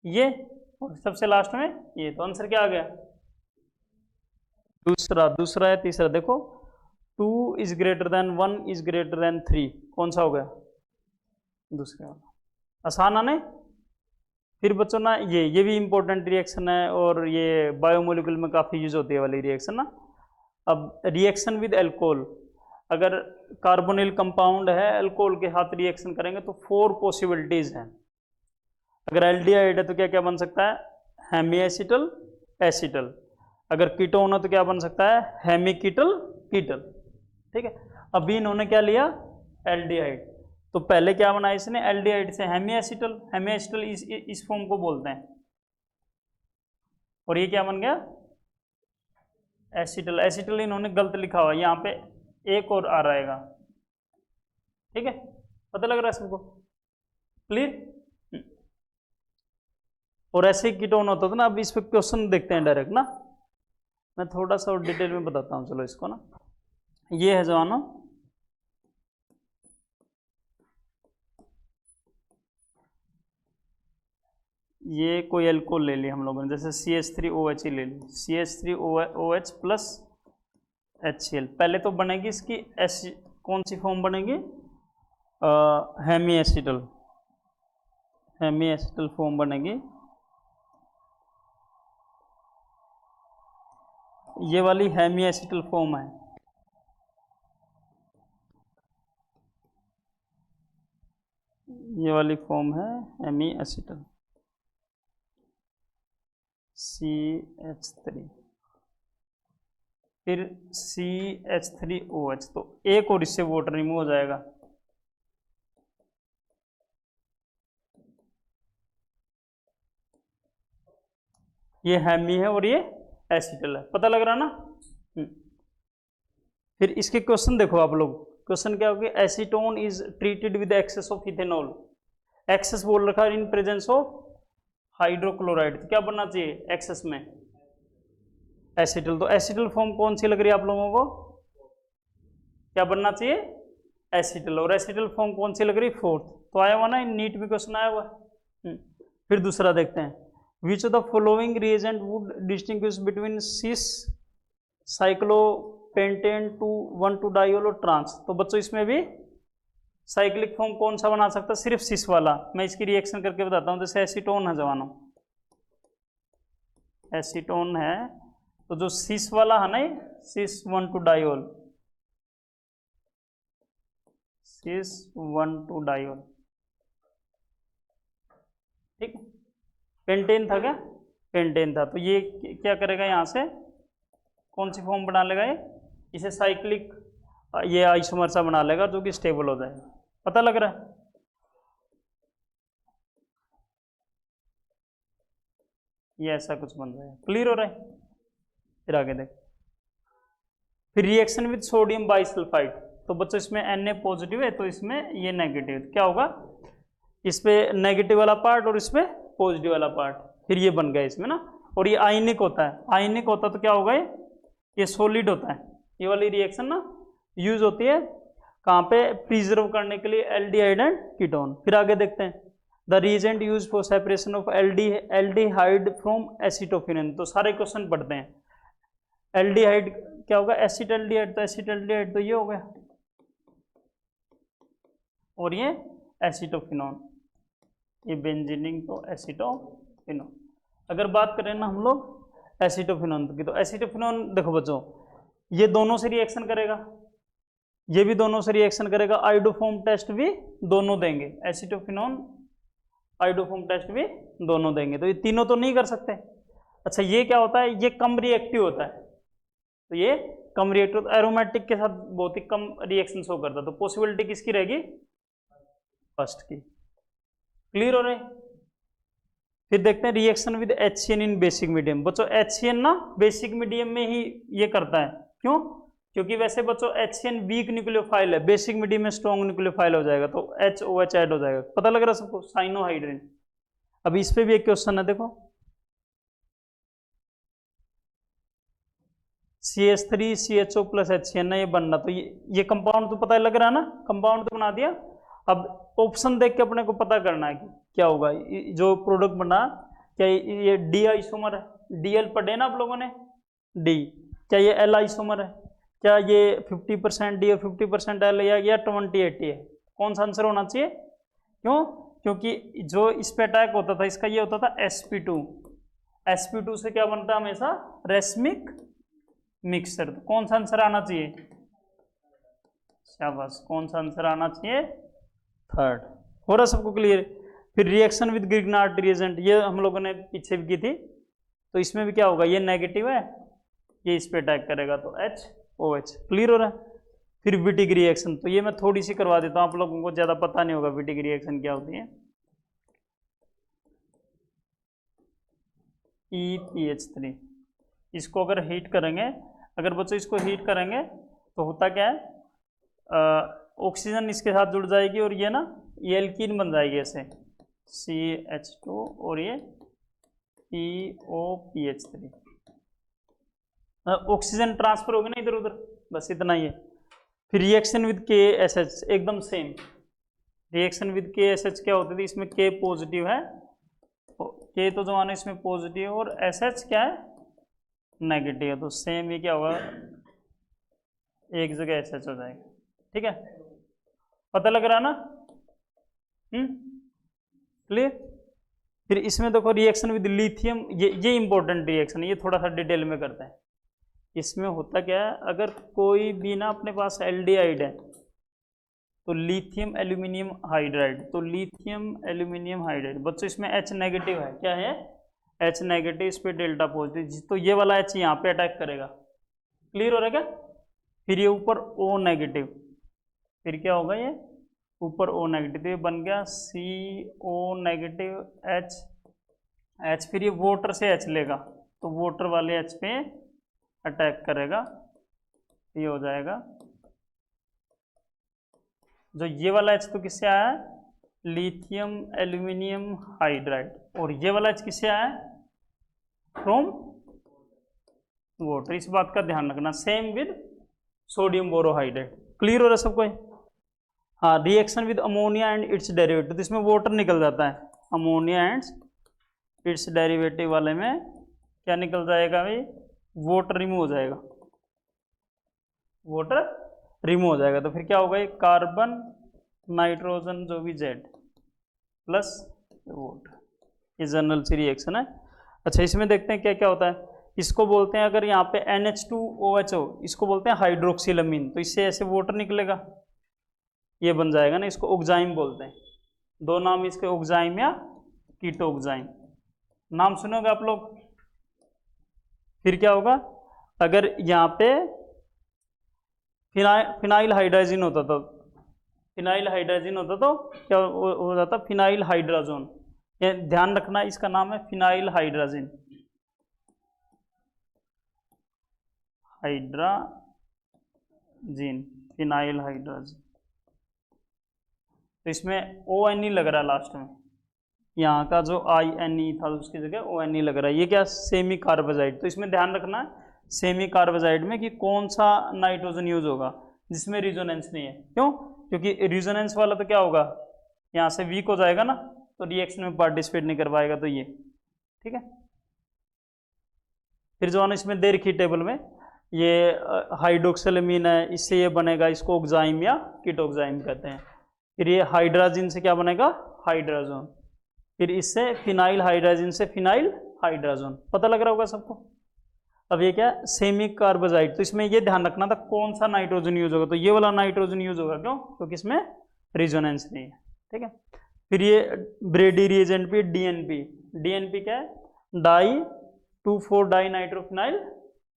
[SPEAKER 1] ये और सबसे लास्ट में ये, तो आंसर क्या आ गया? दूसरा है। तीसरा देखो, 2 is greater than 1 is greater than 3, कौन सा हो गया? दूसरा वाला। आसान है नहीं? फिर बच्चों ना ये भी इंपॉर्टेंट रिएक्शन है और ये बायोमोलिकुल में काफ़ी यूज होती है वाली रिएक्शन ना। अब रिएक्शन विद अल्कोहल, अगर कार्बोनिल कंपाउंड है अल्कोहल के साथ रिएक्शन करेंगे तो 4 पॉसिबिलिटीज हैं। अगर एल्डिहाइड है तो क्या क्या बन सकता है? Hemiacetal acetal. अगर कीटोन है तो क्या बन सकता है? Hemiketal ketal. ठीक है, अभी इन्होंने क्या लिया? एल्डिहाइड। तो पहले क्या बनाया इसने? एल्डिहाइड से हेमी एसिटल। हेमी एसिटल इस फॉर्म को बोलते हैं। और ये क्या बन गया? एसिटल। एसिटल इन्होंने गलत लिखा हुआ, यहाँ पे एक और आ रहेगा। ठीक है, पता लग रहा है सबको? क्लियर? और ऐसे ही कीटोन होता था ना। अब इस पे क्वेश्चन देखते हैं डायरेक्ट ना, मैं थोड़ा सा और डिटेल में बताता हूँ। चलो इसको ना, ये है जवानों, ये कोई अल्कोहल ले लिया हम लोगों ने, जैसे CH3OH ही ले ली, CH3OH प्लस HCl। पहले तो बनेगी इसकी कौन सी फॉर्म बनेगी? Hemiacetal. Hemiacetal form बनेगी। ये वाली हेमी एसिटल फॉर्म है। ये वाली फॉर्म है हेमी एसिटल, CH3, फिर CH3OH। तो एक और इससे वाटर रिमूव हो जाएगा। ये हेमी है और ये एसिटल है, पता लग रहा ना? फिर इसके क्वेश्चन देखो आप लोग। क्वेश्चन क्या होगा? Acetone is treated with excess of ethanol. Excess बोल रखा है इन प्रेजेंस ऑफ हाइड्रोक्लोराइड, तो क्या बनना चाहिए एक्सेस में? एसिटल। तो एसिटल फॉर्म कौन सी लग रही है आप लोगों को? क्या बनना चाहिए? एसिटल। और एसिटल फॉर्म कौन सी लग रही है? 4th। तो आया हुआ ना, नीट में क्वेश्चन आया हुआ। फिर दूसरा देखते हैं, which of the following reagent would distinguish between cis cyclopentane to 1,2-डाइओल और ट्रांस। तो बच्चों इसमें भी साइक्लिक फॉर्म कौन सा बना सकता है? सिर्फ सिस वाला। मैं इसकी रिएक्शन करके बताता हूँ। जैसे एसीटोन है जवानों, एसीटोन है, तो जो सिस वाला है ना, सिस 1,2-डाइओल, सिस 1,2-डाइओल। ठीक, पेंटेन था क्या? पेंटेन था। तो ये क्या करेगा? यहाँ से कौन सी फॉर्म बना लेगा? ये इसे साइक्लिक, ये आइसोमर सा बना लेगा जो कि स्टेबल हो जाएगा। पता लग रहा है? ये ऐसा कुछ बन रहा है। क्लियर हो रहा है? फिर आगे देख, फिर रिएक्शन विद सोडियम बाइसल्फाइड। तो बच्चों इसमें Na पॉजिटिव है, तो इसमें ये नेगेटिव। क्या होगा? इस पे नेगेटिव वाला पार्ट और इस पे पॉजिटिव वाला पार्ट। फिर ये बन गया इसमें ना। और ये आयनिक होता है। आयनिक होता तो क्या होगा? ये सॉलिड होता है। ये वाली रिएक्शन ना यूज होती है कहाँ पे? प्रिजर्व करने के लिए एल्डिहाइड एंड कीटोन। फिर आगे देखते हैं, the reagent use for separation of aldehyde from acetophenone. तो सारे क्वेश्चन पढ़ते हैं। एल्डिहाइड क्या होगा? एसिटल्डिहाइड। तो एसिटल्डिहाइड तो ये हो गया, और ये एसिटोफिनोन, ये बेंजीनिंग, तो एसिटोफिनोन। अगर बात करें ना हम लोग एसिटोफिनोन की, तो एसिटोफिनोन देखो बच्चों, ये दोनों से रिएक्शन करेगा, ये भी दोनों से रिएक्शन करेगा। आइडोफॉर्म टेस्ट भी दोनों देंगे। एसिटोफिनोन आइडोफॉर्म टेस्ट भी दोनों देंगे। तो ये तीनों तो नहीं कर सकते। अच्छा, ये क्या होता है? ये कम रिएक्टिव होता है। तो ये कम रिएक्टिव, एरोमेटिक के साथ बहुत ही कम रिएक्शन शो करता है। तो पॉसिबिलिटी किसकी रहेगी? फर्स्ट की। क्लियर हो रहे हैं? फिर देखते हैं reaction with HCN in basic medium. बच्चों HCN ना बेसिक मीडियम में ही ये करता है, क्यों? क्योंकि वैसे बच्चों HCN वीक न्यूक्लियोफाइल है, बेसिक मीडियम में स्ट्रॉन्ग न्यूक्लियोफाइल हो जाएगा, तो HOH ऐड हो जाएगा। पता लग रहा है सबको? साइनोहाइड्रिन। अभी इस पे भी एक क्वेश्चन है, देखो CH3 CHO प्लस HCN ना ये बनना, तो ये कंपाउंड तो पता लग रहा है ना, कंपाउंड तो बना दिया। अब ऑप्शन देख के अपने को पता करना है कि क्या होगा। जो प्रोडक्ट बना, क्या ये डी आइसोमर है? DL पढ़े ना आप लोगों ने, डी। क्या ये L आइसोमर है? क्या ये 50% डी और 50% L या 20-80 है? कौन सा आंसर होना चाहिए? क्यों? क्योंकि जो इस पे अटैक होता था इसका ये होता था sp2। sp2 से क्या बनता है हमेशा? Racemic mixture. तो कौन सा आंसर आना चाहिए? शाबाश, कौन सा आंसर आना चाहिए? थर्ड। हो रहा सबको क्लियर? फिर रिएक्शन विद ग्रिग्नार्ड रिएजेंट, ये हम लोगों ने पीछे भी की थी, तो इसमें भी क्या होगा? ये नेगेटिव है, ये इस पे अटैक करेगा, तो HOH। क्लियर हो रहा है? फिर विटिक रिएक्शन, तो ये मैं थोड़ी सी करवा देता हूं, आप लोगों को ज्यादा पता नहीं होगा विटिक रिएक्शन क्या होती है। EPH3, इसको अगर हीट करेंगे, अगर बच्चों इसको हीट करेंगे तो होता क्या है, ऑक्सीजन इसके साथ जुड़ जाएगी और ये ना ये एल्कीन बन जाएगी ऐसे, CH2 और ये POPH3। ऑक्सीजन ट्रांसफर होगी ना इधर उधर, बस इतना ही है। फिर रिएक्शन विद KSH एकदम सेम। रिएक्शन विद KSH क्या होती थी? इसमें K पॉजिटिव है, K तो जो आना इसमें पॉजिटिव, और SH क्या है? नेगेटिव है, तो सेम ये क्या होगा? एक जगह SH हो जाएगा। ठीक है, पता लग रहा ना? क्लियर? फिर इसमें देखो रिएक्शन विद लिथियम, ये इंपॉर्टेंट रिएक्शन है, ये थोड़ा सा डिटेल में करते हैं। इसमें होता क्या है, अगर कोई भी ना अपने पास एल्डिहाइड है तो लिथियम एल्यूमिनियम हाइड्राइड, तो लिथियम एल्यूमिनियम हाइड्राइड बच्चों इसमें H नेगेटिव है, क्या है? H नेगेटिव, इस पे डेल्टा पॉजिटिव, तो ये वाला H यहाँ पे अटैक करेगा। क्लियर हो रहा है क्या? फिर ये ऊपर O नेगेटिव, फिर क्या होगा? ये ऊपर O नेगेटिव, तो ये बन गया CO नेगेटिव H। फिर ये वाटर से H लेगा, तो वाटर वाले H पे अटैक करेगा, ये हो जाएगा। जो ये वाला H तो किससे आया है? लिथियम एल्यूमिनियम हाइड्राइड, और ये वाला H किससे आया है? From water. इस बात का ध्यान रखना। Same with sodium borohydrate. Clear हो रहा है सबको? हाँ, reaction with ammonia and its derivative, तो इसमें वाटर निकल जाता है, अमोनिया एंड इट्स डेरिवेटिव वाले में क्या निकल जाएगा भाई? वाटर रिमूव हो जाएगा, वाटर रिमूव हो जाएगा। तो फिर क्या होगा? ये कार्बन नाइट्रोजन जो भी Z प्लस वाटर, ये जनरल सी रिएक्शन है। अच्छा, इसमें देखते हैं क्या क्या होता है। इसको बोलते हैं, अगर यहाँ पे NH2OH हो, इसको बोलते हैं हाइड्रोक्सिलमीन, तो इससे ऐसे वाटर निकलेगा, ये बन जाएगा ना, इसको ऑक्जाइम बोलते हैं। दो नाम इसके, ऑक्जाइम या कीटोक्साइम, नाम सुनोगे आप लोग। फिर क्या होगा? अगर यहाँ पे फिनाइल हाइड्राजिन होता तो, फिनाइल हाइड्राजिन होता तो क्या हो जाता? Phenyl hydrazone. ये ध्यान रखना, इसका नाम है phenyl hydrazine, hydrazine, phenyl hydrazine. तो इसमें ONE लग रहा है लास्ट में, यहाँ का जो INE था उसकी जगह ONE लग रहा है। ये क्या? सेमी कार्बोजाइड। तो इसमें ध्यान रखना है सेमी कार्बोजाइड में कि कौन सा नाइट्रोजन यूज होगा जिसमें रिजोनेंस नहीं है। क्यों? क्योंकि रिजोनेंस वाला तो क्या होगा? यहाँ से वीक हो जाएगा ना, तो रिएक्शन में पार्टिसिपेट नहीं कर पाएगा, तो ये ठीक है। फिर जो है ना इसमें दे रखी टेबल में, ये हाइड्रोक्सिलमीन है, इससे ये बनेगा, इसको ऑक्जाइम या कीटोक्साइम कहते हैं। फिर ये हाइड्राजिन से क्या बनेगा? हाइड्राजोन। फिर इससे फिनाइल हाइड्राजिन से फिनाइल हाइड्राजोन। पता लग रहा होगा सबको? अब ये क्या? सेमी कार्बोजाइड। तो इसमें ये ध्यान रखना था कौन सा नाइट्रोजन यूज होगा, तो ये वाला नाइट्रोजन यूज होगा। क्यों? क्योंकि इसमें रिजोनेंस नहीं है। ठीक है। फिर ये ब्रेडी रिएजेंट पे DNP। DNP क्या है? डाई 2,4 डाई नाइट्रोफिनाइल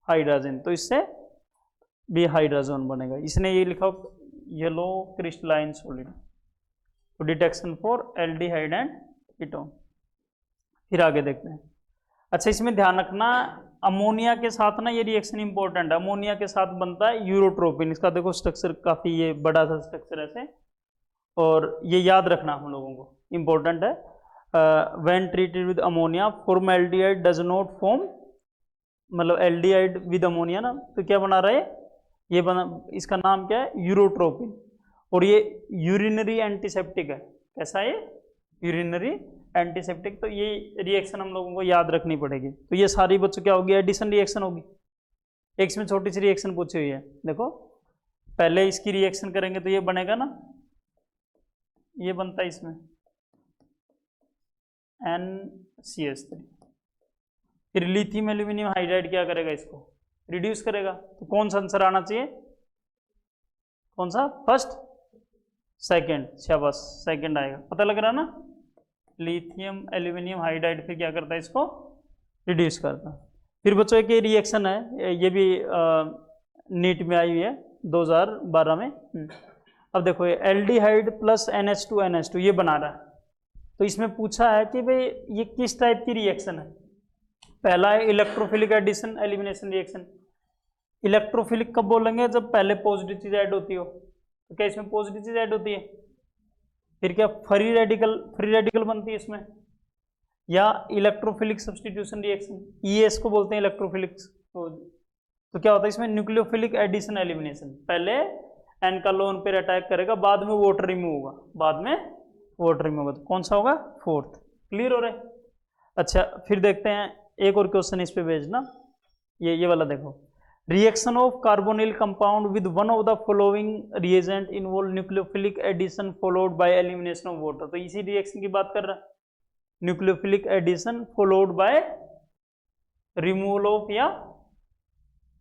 [SPEAKER 1] हाइड्राजन, तो इससे भी हाइड्राजोन बनेगा। इसने ये लिखा येलो क्रिस्टलाइन सॉलिड, तो detection for aldehyde and ketone. फिर आगे देखते हैं। अच्छा, इसमें ध्यान रखना अमोनिया के साथ ना ये रिएक्शन इंपॉर्टेंट है, अमोनिया के साथ बनता है यूरोट्रोपिन। इसका देखो स्ट्रक्चर काफी ये बड़ा सा स्ट्रक्चर ऐसे, और ये याद रखना हम लोगों को, इंपॉर्टेंट है। When treated with ammonia formaldehyde does not form, मतलब एल्डिहाइड विद अमोनिया ना, तो क्या बना रहा है ये बना, इसका नाम क्या है, यूरोट्रोपिन। और ये यूरिनरी एंटीसेप्टिक है। कैसा है, यूरिनरी एंटीसेप्टिक। तो ये रिएक्शन हम लोगों को याद रखनी पड़ेगी। तो ये सारी बच्चों क्या होगी, एडिशन रिएक्शन होगी। एक इसमें छोटी सी रिएक्शन पूछी हुई है, देखो पहले इसकी रिएक्शन करेंगे तो ये बनेगा ना, ये बनता है इसमें NCH3। फिर लिथियम एल्यूमिनियम हाइड्राइड क्या करेगा, इसको रिड्यूस करेगा। तो कौन सा आंसर आना चाहिए, कौन सा, फर्स्ट सेकंड, शाबाश सेकंड आएगा। पता लग रहा ना, लिथियम एल्यूमिनियम हाइड्राइड फिर क्या करता है, इसको रिड्यूस करता है। फिर बच्चों एक ये रिएक्शन है, ये भी नीट में आई हुई है 2012 में। अब देखो ये एल्डिहाइड प्लस NH2 ये बना रहा है। तो इसमें पूछा है कि भाई ये किस टाइप की रिएक्शन है। पहला है electrophilic addition elimination reaction. Electrophilic कब बोलेंगे, जब पहले पॉजिटिव चीज ऐड होती हो। तो क्या इसमें पॉजिटिव चीज ऐड होती है, फिर क्या फ्री रेडिकल बनती है इसमें, या इलेक्ट्रोफिलिक सब्स्टिट्यूशन रिएक्शन, ES को बोलते हैं इलेक्ट्रोफिलिक। तो क्या होता है इसमें, न्यूक्लियोफिलिक एडिशन एलिमिनेशन। पहले N का लोन पेयर अटैक करेगा, बाद में वाटर रिमूव होगा, बाद में वाटर रिमूव होगा। तो कौन सा होगा, फोर्थ। क्लियर हो रहा है। अच्छा फिर देखते हैं एक और क्वेश्चन इस पे भेजना, ये वाला देखो। Reaction of carbonyl compound with one of the following reagent involve nucleophilic addition followed by elimination of water. तो इसी रिएक्शन की बात कर रहा है, nucleophilic addition followed by removal of, या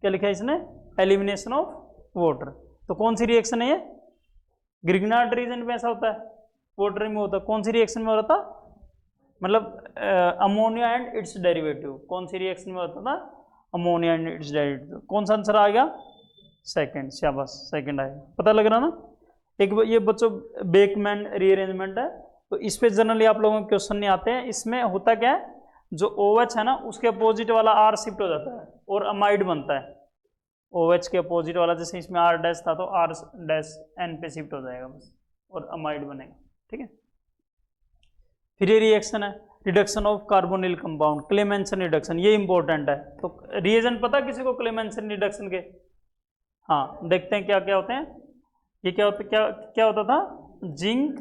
[SPEAKER 1] क्या लिखा है इसने, एलिमिनेशन ऑफ वाटर। तो कौन सी रिएक्शन है ये, ग्रिग्नार्ड रीजन में ऐसा होता है, वाटर रिमूव होता है। कौन सी रिएक्शन में हो रहा था, मतलब अमोनिया एंड इट्स डेरिवेटिव। कौन सी रिएक्शन में होता था, अमोनिया एंड इट्स डेरिवेटिव। कौन सा आंसर आ गया, सेकंड, शाबाश सेकंड आएगा। पता लग रहा ना। एक ये बच्चों बेकमैन रीअरेंजमेंट है, तो इस पे जनरली आप लोगों के क्वेश्चन नहीं आते हैं। इसमें होता क्या है, जो OH है ना उसके अपोजिट वाला R शिफ्ट हो जाता है और अमाइड बनता है। OH के अपोजिट वाला, जैसे इसमें R डैश था तो R डैश N पे शिफ्ट हो जाएगा बस, और अमाइड बनेगा। ठीक है। फिर ये रिएक्शन है reduction of carbonyl compound, Clemmensen reduction, ये इंपॉर्टेंट है। तो रिएजेंट पता किसी को क्लेमेंसन रिडक्शन के, हाँ देखते हैं क्या क्या होते हैं। ये क्या होता था, zinc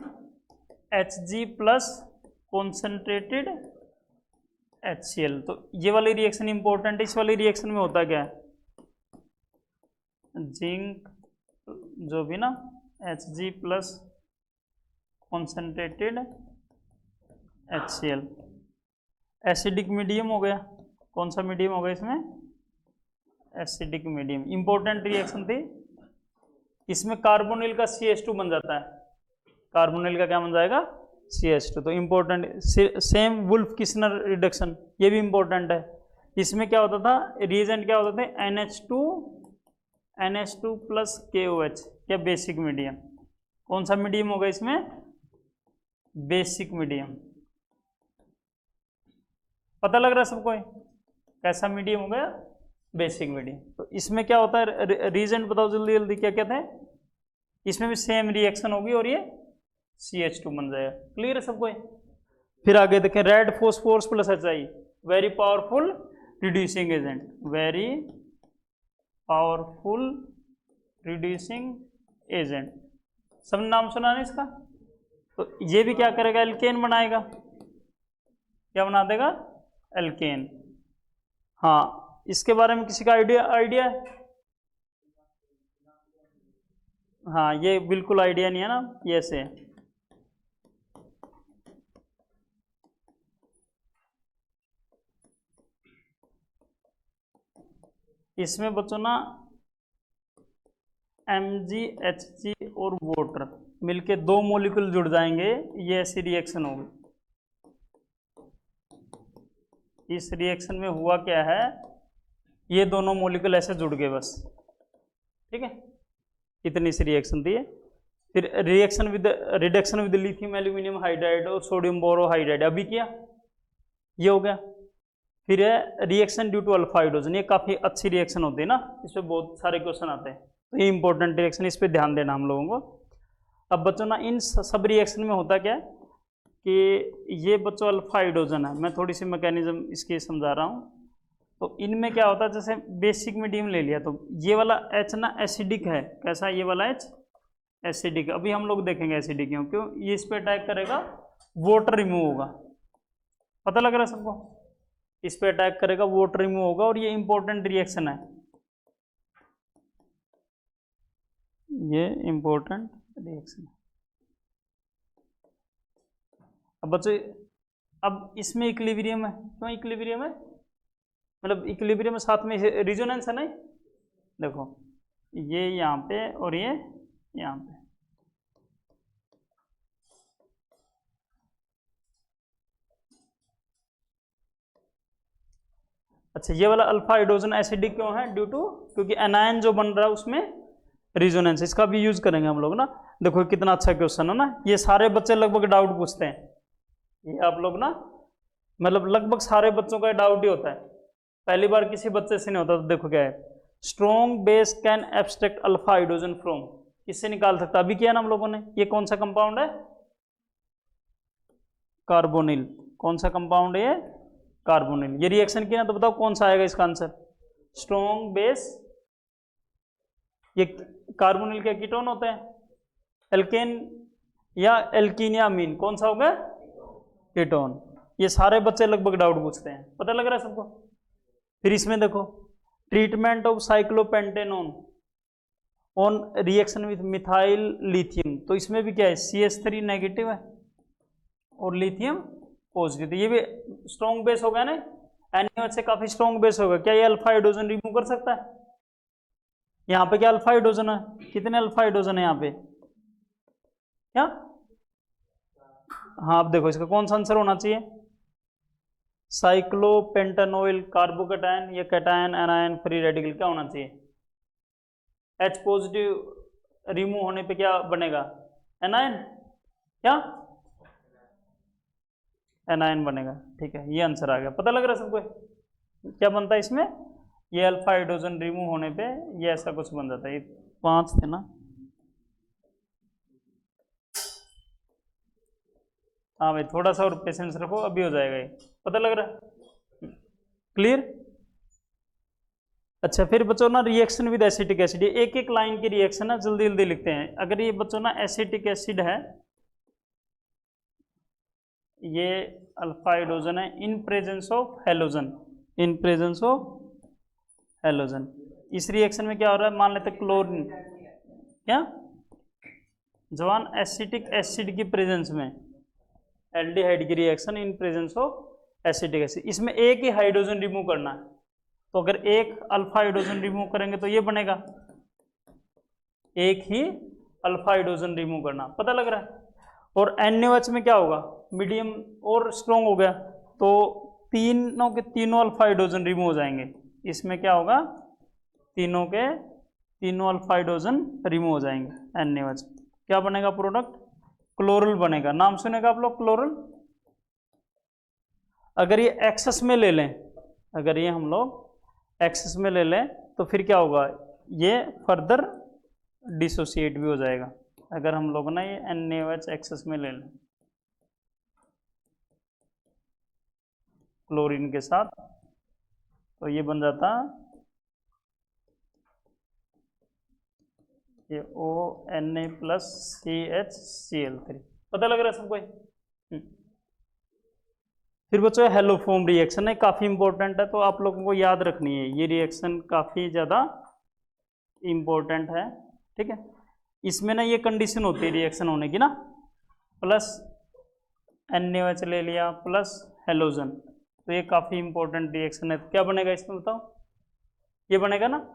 [SPEAKER 1] Hg plus concentrated HCl। तो ये वाली रिएक्शन इंपॉर्टेंट है। इस वाली रिएक्शन में होता क्या है, जिंक जो भी ना Hg plus concentrated HCl, acidic medium हो गया। कौन सा मीडियम हो गया इसमें, एसिडिक मीडियम। इंपॉर्टेंट रिएक्शन थी। इसमें कार्बोनिल का CH2 बन जाता है, कार्बोनिल का क्या बन जाएगा, CH2। तो important same Wolff Kishner reduction, ये भी इंपॉर्टेंट है। इसमें क्या होता था, रिएजेंट क्या होता था, NH2 प्लस KOH, क्या बेसिक मीडियम। कौन सा मीडियम होगा इसमें, बेसिक मीडियम। पता लग रहा है सबको, कैसा मीडियम हो गया, बेसिक मीडियम। तो इसमें क्या होता है, रिएजेंट बताओ जल्दी जल्दी क्या क्या था। इसमें भी सेम रिएक्शन होगी और ये CH2 बन जाएगा। क्लियर है सबको। फिर आगे देखें, red phosphorus plus HI, very powerful reducing agent, very powerful reducing agent. सब नाम सुना है इसका। तो ये भी क्या करेगा, एल्केन बनाएगा। क्या बना देगा, एल्केन। हाँ इसके बारे में किसी का आइडिया है, हाँ ये बिल्कुल आइडिया नहीं है ना, ये से इसमें बच्चों ना MgHg और वाटर मिलके दो मॉलिक्यूल जुड़ जाएंगे, ये ऐसी रिएक्शन होगी। इस रिएक्शन में हुआ क्या है, ये दोनों मॉलिक्यूल ऐसे जुड़ गए बस। ठीक है, इतनी सी रिएक्शन थी। फिर reduction with lithium aluminium hydride और सोडियम बोरोहाइड्राइड अभी किया, ये हो गया। फिर है reaction due to alpha hydrogen, ये काफ़ी अच्छी रिएक्शन होती है ना, इस पर बहुत सारे क्वेश्चन आते हैं, तो ये इंपॉर्टेंट रिएक्शन, इस पर ध्यान देना हम लोगों को। अब बच्चों ना इन सब रिएक्शन में होता क्या है कि ये बच्चों अल्फा हाइड्रोजन है, मैं थोड़ी सी मैकेनिज्म इसकी समझा रहा हूँ। तो इनमें क्या होता है, जैसे बेसिक मीडियम ले लिया तो ये वाला H ना एसिडिक है, कैसा, ये वाला H एसिडिक, अभी हम लोग देखेंगे एसिडिक क्यों, ये इस पर अटैक करेगा, वाटर रिमूव होगा, पता लग रहा है सबको, इस पे अटैक करेगा, वाटर रिमूव होगा, और ये इंपॉर्टेंट रिएक्शन है, ये इंपॉर्टेंट रिएक्शन है। अब बच्चों अब इसमें इक्विलिब्रियम है, क्यों इक्विलिब्रियम है, मतलब इक्विलिब्रियम में साथ में रिजोनेंस है नहीं, देखो ये यहाँ पे और ये यहाँ पे, अच्छा ये वाला अल्फा हाइड्रोजन एसिडिक क्यों है, ड्यू टू, क्योंकि एनायन जो बन रहा है उसमें रिजोनेंस, इसका भी यूज करेंगे हम लोग ना। देखो कितना अच्छा क्वेश्चन है ना, ये सारे बच्चे लगभग डाउट पूछते हैं, ये आप लोग ना मतलब लगभग सारे बच्चों का डाउट ही होता है, पहली बार किसी बच्चे से नहीं होता। तो देखो क्या है, strong base can abstract alpha hydrogen from, किससे निकाल सकता, अभी किया ना हम लोगों ने, ये कौन सा कंपाउंड है, कार्बोनिल, कौन सा कंपाउंड है ये, कार्बोनिल। ये रिएक्शन किया ना, तो बताओ कौन सा आएगा इसका आंसर, स्ट्रॉन्ग बेस, ये कार्बोनिल के कीटोन होते हैं, एल्केन या एल्कीन या अमीन, कौन सा होगा, कीटोन। ये सारे बच्चे लगभग डाउट पूछते हैं, पता लग रहा है सबको। फिर इसमें देखो, treatment of cyclopentanone on reaction with methyl lithium, तो इसमें भी क्या है, CH3 नेगेटिव है और लिथियम पॉजिटिव, तो ये भी स्ट्रॉन्ग बेस होगा ना, NaOH से काफी स्ट्रॉन्ग बेस होगा, क्या ये अल्फा हाइड्रोजन रिमूव कर सकता है, यहाँ पे क्या अल्फा हाइड्रोजन है, कितने अल्फा हाइड्रोजन है यहाँ पे, क्या, हाँ अब देखो इसका कौन सा आंसर होना चाहिए, साइक्लोपेंटेनोइल कार्बोकैटायन या कैटायन एनायन फ्री रेडिकल, क्या होना चाहिए, H पॉजिटिव रिमूव होने पे क्या बनेगा, एनायन, क्या एनायन बनेगा, ठीक है, ये आंसर आ गया, पता लग रहा है सबको, क्या बनता है इसमें, ये अल्फा हाइड्रोजन रिमूव होने पे ये ऐसा कुछ बन जाता है। ये 5 थे ना, हाँ भाई थोड़ा सा और पेशेंस रखो, अभी हो जाएगा ये, पता लग रहा है, क्लियर। अच्छा फिर बच्चों ना रिएक्शन विद एसिटिक एसिड, एक एक लाइन की रिएक्शन है, जल्दी जल्दी लिखते हैं। अगर ये बच्चों ना एसिटिक एसिड है, ये अल्फा हाइड्रोजन है in presence of halogen, in presence of halogen, इस रिएक्शन में क्या हो रहा है, मान लेते क्लोरीन, क्या जवान एसिटिक एसिड की प्रेजेंस में, एल्डिहाइड की reaction in presence of acetic acid, इसमें एक ही हाइड्रोजन रिमूव करना है, तो अगर एक अल्फा हाइड्रोजन रिमूव करेंगे तो ये बनेगा, एक ही अल्फा हाइड्रोजन रिमूव करना, पता लग रहा है। और NaOH में क्या होगा, मीडियम और स्ट्रॉन्ग हो गया, तो तीनों के तीनों अल्फा हाइड्रोजन रिमूव हो जाएंगे, इसमें क्या होगा, तीनों के तीनों अल्फा हाइड्रोजन रिमूव हो जाएंगे, NaOH क्या बनेगा प्रोडक्ट, क्लोरल बनेगा, नाम सुनेगा आप लोग क्लोरल। अगर ये एक्सेस में ले लें, अगर ये हम लोग एक्सेस में ले लें तो फिर क्या होगा, ये फर्दर डिसोसिएट भी हो जाएगा, अगर हम लोग ना ये NaOH एक्सेस में ले लें क्लोरीन के साथ, तो ये बन जाता ये ONa प्लस CHCl3, पता लग रहा है सबको। फिर बच्चों हेलोफोम रिएक्शन है, काफ़ी इंपॉर्टेंट है, तो आप लोगों को याद रखनी है, ये रिएक्शन काफ़ी ज़्यादा इंपॉर्टेंट है, ठीक है। इसमें ना ये कंडीशन होती है रिएक्शन होने की ना, प्लस NaOH ले लिया प्लस हेलोजन, तो ये काफ़ी इंपॉर्टेंट रिएक्शन है, तो क्या बनेगा इसमें बताओ, ये बनेगा ना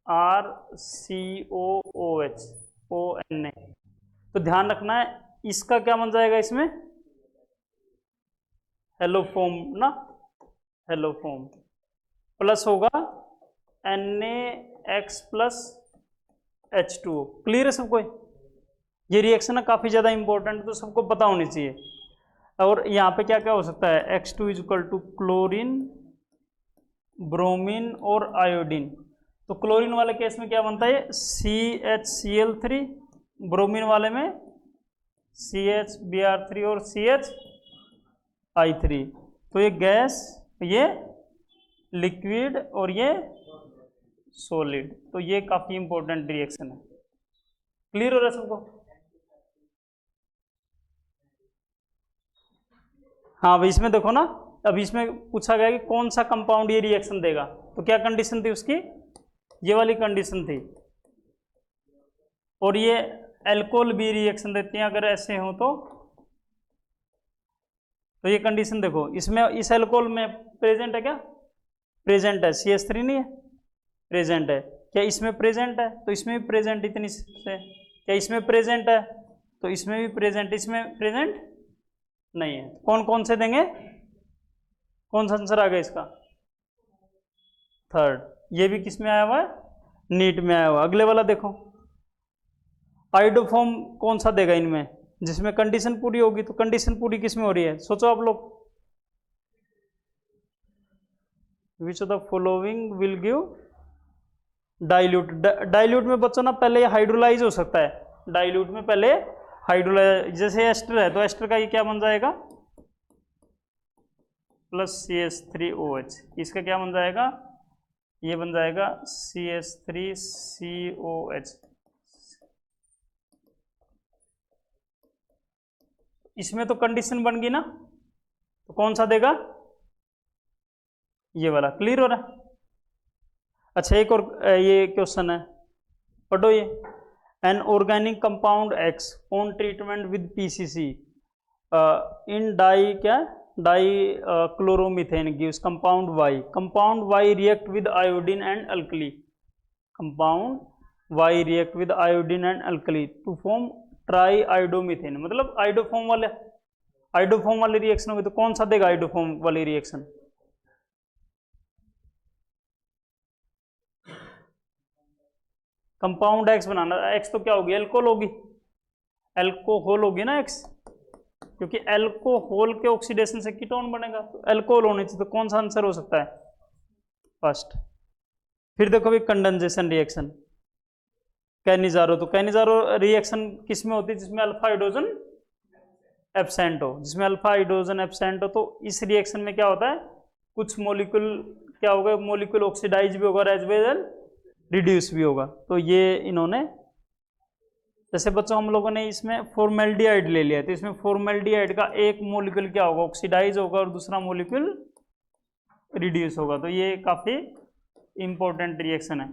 [SPEAKER 1] RCOOH ONa, तो ध्यान रखना है इसका क्या बन जाएगा इसमें, हेलोफोम ना, हेलोफोम प्लस होगा NaX प्लस H2O, क्लियर है सबको, ये रिएक्शन है काफ़ी ज़्यादा इंपॉर्टेंट, तो सबको पता होनी चाहिए। और यहाँ पे क्या क्या हो सकता है, X2 is equal to chlorine, bromine और आयोडीन। तो क्लोरीन वाले केस में क्या बनता है, CHCl3, ब्रोमीन वाले में CHBr3 और CHI3। तो ये गैस, ये लिक्विड और ये सॉलिड, तो ये काफ़ी इंपॉर्टेंट रिएक्शन है। क्लियर हो रहा है सबको? हाँ भाई, इसमें देखो ना, अब इसमें पूछा गया कि कौन सा कंपाउंड ये रिएक्शन देगा, तो क्या कंडीशन थी उसकी, ये वाली कंडीशन थी। और ये अल्कोहल भी रिएक्शन देती हैं अगर ऐसे हो तो ये कंडीशन देखो, इसमें इस अल्कोहल में प्रेजेंट है क्या, प्रेजेंट है, CH3 नहीं है, प्रेजेंट है। क्या इसमें प्रेजेंट है, तो इसमें भी प्रेजेंट इतनी से। क्या इसमें प्रेजेंट है, तो इसमें भी प्रेजेंट, इसमें प्रेजेंट नहीं है। कौन कौन से देंगे, कौन सा आंसर आ गया इसका, थर्ड। ये भी किस में आया हुआ है, नीट में आया हुआ। अगले वाला देखो, आइडोफॉर्म कौन सा देगा इनमें, जिसमें कंडीशन पूरी होगी, तो कंडीशन पूरी किस में हो रही है, सोचो आप लोग। विच of the following will give dilute. Dilute में बच्चों ना पहले हाइड्रोलाइज हो सकता है, डाइल्यूट में पहले हाइड्रोलाइज, जैसे एस्टर है तो एस्टर का ये क्या बन जाएगा, प्लस CH3OH। इसका क्या बन जाएगा, ये बन जाएगा CH3COH। इसमें तो कंडीशन बन गई ना, तो कौन सा देगा, ये वाला। क्लियर हो रहा है? अच्छा, एक और ये क्वेश्चन है, पढ़ो ये। An organic compound X on treatment with PCC in di क्या, dichloromethane gives compound Y। Compound Y react with iodine and alkali. Compound Y react with iodine and alkali to form triiodomethane. मतलब iodoform वाले reaction होगी, तो कौन सा देगा iodoform वाली reaction, compound X बनाना। X तो क्या होगी, एल्कोहल होगी, एल्कोहल होगी ना X, क्योंकि एल्कोहल के ऑक्सीडेशन से कीटोन बनेगा, तो एल्कोहल होने चाहिए। तो कौन सा आंसर हो सकता है, फर्स्ट। फिर देखो भी कंडेंसेशन रिएक्शन, कैनिजारो। तो कैनिजारो रिएक्शन किस में होती है, जिसमें अल्फा हाइड्रोजन एब्सेंट हो, जिसमें अल्फा हाइड्रोजन एब्सेंट हो। तो इस रिएक्शन में क्या होता है, कुछ मोलिक्यूल क्या होगा, मोलिक्यूल ऑक्सीडाइज भी होगा, एज वेल एज रिड्यूस भी होगा। तो ये इन्होंने, जैसे बच्चों हम लोगों ने इसमें फॉर्मेल्डिहाइड ले लिया, तो इसमें फॉर्मेल्डिहाइड का एक मोलिक्यूल क्या होगा, ऑक्सीडाइज होगा, और दूसरा मोलिक्यूल रिड्यूस होगा। तो ये काफी इंपॉर्टेंट रिएक्शन है।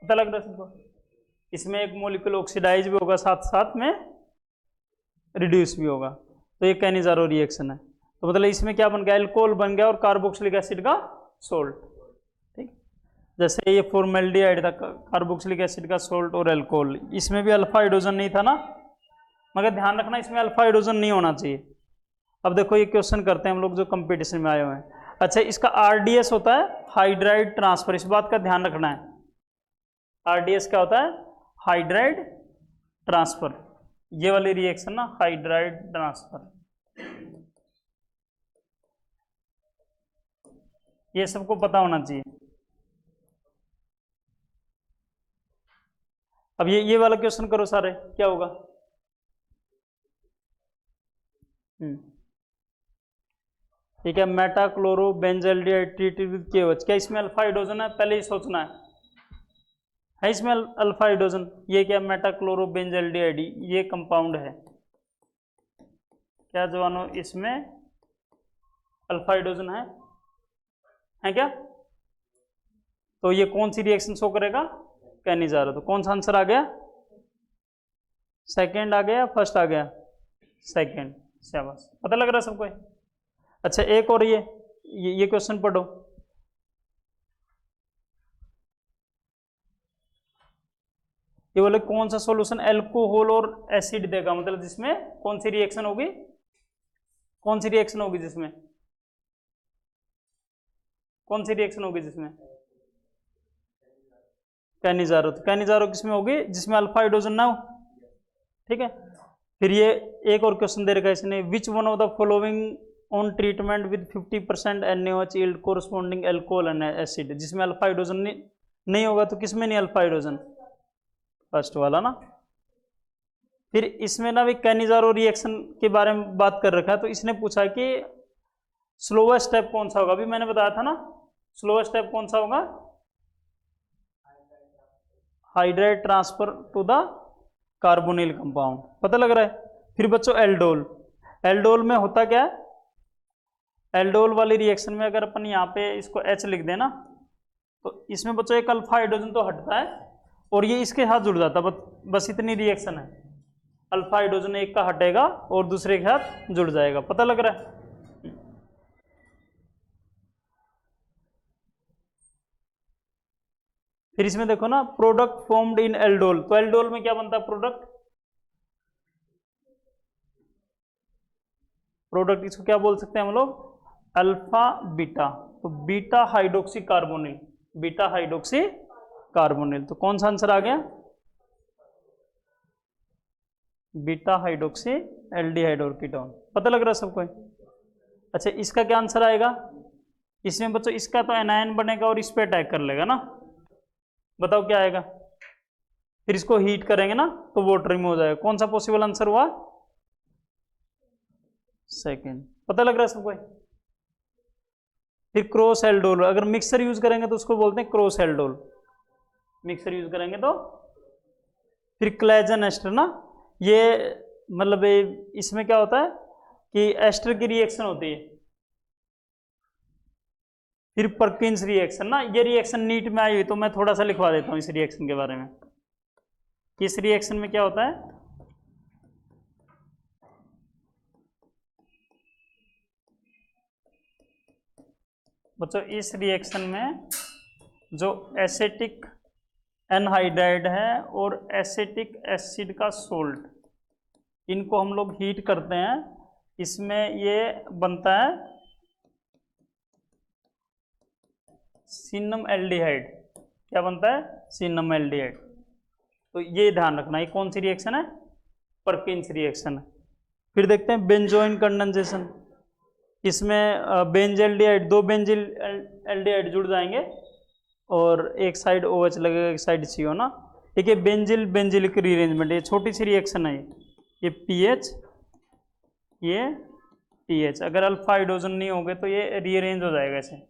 [SPEAKER 1] पता लग रहा है सबको, इसमें एक मोलिक्यूल ऑक्सीडाइज भी होगा, साथ साथ में रिड्यूस भी होगा। तो ये कैनिजारो रिएक्शन है। तो मतलब इसमें क्या बन गया, एल्कोहल बन गया और कार्बोक्सिलिक एसिड का सोल्ट। ठीक, जैसे ये फॉर्मेल्डिहाइड था, कार्बोक्सिलिक एसिड का सोल्ट और एल्कोहल। इसमें भी अल्फा हाइड्रोजन नहीं था ना, मगर ध्यान रखना इसमें अल्फा हाइड्रोजन नहीं होना चाहिए। अब देखो ये क्वेश्चन करते हैं हम लोग जो कंपटीशन में आए हुए हैं। अच्छा, इसका RDS होता है हाइड्राइड ट्रांसफर, इस बात का ध्यान रखना है। RDS क्या होता है, हाइड्राइड ट्रांसफर। ये वाली रिएक्शन ना, हाइड्राइड ट्रांसफर, ये सबको पता होना चाहिए। अब ये वाला क्वेश्चन करो सारे, क्या होगा। ठीक है, metachloro benzaldehyde treated with KOH। क्या इसमें अल्फा हाइड्रोजन है, पहले ही सोचना है इसमें अल्फा हाइड्रोजन। ये क्या, मेटाक्लोरो बेंजल्डिहाइड, ये कंपाउंड है क्या जवानों, इसमें अल्फा हाइड्रोजन है क्या। तो ये कौन सी रिएक्शन शो करेगा, कैनिजारो। तो कौन सा आंसर आ गया, सेकंड आ गया, फर्स्ट आ गया, सेकंड। शाबाश, पता लग रहा है सबको। अच्छा, एक और ये क्वेश्चन पढ़ो। ये बोले कौन सा सॉल्यूशन अल्कोहल और एसिड देगा, मतलब जिसमें कौन सी रिएक्शन होगी, कौन सी रिएक्शन होगी जिसमें, कौन सी रिएक्शन होगी जिसमें कैनिजारो, तो कैनिजारो किसमें होगी, जिसमें अल्फा हाइड्रोजन ना हो, ठीक है। फिर ये एक और क्वेश्चन दे रखा है इसने, विच one of the following on treatment with 50% NaOH yield corresponding alcohol and acid, जिसमें अल्फा हाइड्रोजन नहीं होगा तो किसमें नहीं अल्फा हाइड्रोजन, फर्स्ट वाला ना। फिर इसमें ना भी कैनिजारो रिएक्शन के बारे में बात कर रखा है, तो इसने पूछा कि स्लोवेस्ट स्टेप कौन सा होगा, अभी मैंने बताया था ना, स्लोवेस्ट स्टेप कौन सा होगा, hydride transfer to the carbonyl compound, पता लग रहा है। फिर बच्चों एल्डोल, एल्डोल में होता क्या है, एल्डोल वाली रिएक्शन में अगर अपन यहाँ पे इसको H लिख देना, तो इसमें बच्चों एक अल्फा हाइड्रोजन तो हटता है और ये इसके साथ जुड़ जाता है, बस इतनी रिएक्शन है, अल्फा हाइड्रोजन एक का हटेगा और दूसरे के साथ जुड़ जाएगा, पता लग रहा है। फिर इसमें देखो ना, प्रोडक्ट फॉर्म्ड इन एल्डोल, तो एल्डोल में क्या बनता है प्रोडक्ट, प्रोडक्ट इसको क्या बोल सकते हैं हम लोग, अल्फा बीटा, तो beta hydroxy carbonyl, beta hydroxy carbonyl, तो कौन सा आंसर आ गया, बीटा हाइड्रोक्सी एल्डिहाइड और कीटोन, पता लग रहा है सबको। अच्छा इसका क्या आंसर आएगा, इसमें बच्चों इसका तो एनायन बनेगा और इस पे अटैक कर लेगा ना, बताओ क्या आएगा, फिर इसको हीट करेंगे ना तो वाटर रिमूव हो जाएगा, कौन सा पॉसिबल आंसर हुआ, सेकंड, पता लग रहा है सबको। फिर क्रॉस एल्डोल, अगर मिक्सर यूज करेंगे तो उसको बोलते हैं क्रॉस एल्डोल, मिक्सर यूज करेंगे तो। फिर क्लेजन एस्टर ना, ये मतलब इसमें क्या होता है कि एस्टर की रिएक्शन होती है। फिर परकिंस रिएक्शन ना, ये रिएक्शन नीट में आई हुई तो मैं थोड़ा सा लिखवा देता हूँ इस रिएक्शन के बारे में। इस रिएक्शन में क्या होता है, बच्चों इस रिएक्शन में जो एसिटिक एनहाइड्राइड है और एसिटिक एसिड का सोल्ट, इनको हम लोग हीट करते हैं, इसमें ये बनता है सिनम एल्डिहाइड, क्या बनता है, सिनम एल्डिहाइड। तो ये ध्यान रखना, ये कौन सी रिएक्शन है, परकिंस रिएक्शन है। फिर देखते हैं बेंजोइन कंडेंसेशन, इसमें बेंजल्डिहाइड, दो बेंजिल एल्डिहाइड जुड़ जाएंगे और एक साइड OH लगेगा, एक साइड CO ना, ठीक है। बेंजिल बेंजिलिक रीअरेंजमेंट, ये छोटी सी रिएक्शन है, ये PH, ये TH, अगर अल्फा हाइड्रोजन नहीं होंगे तो ये रीअरेंज हो जाएगा ऐसे।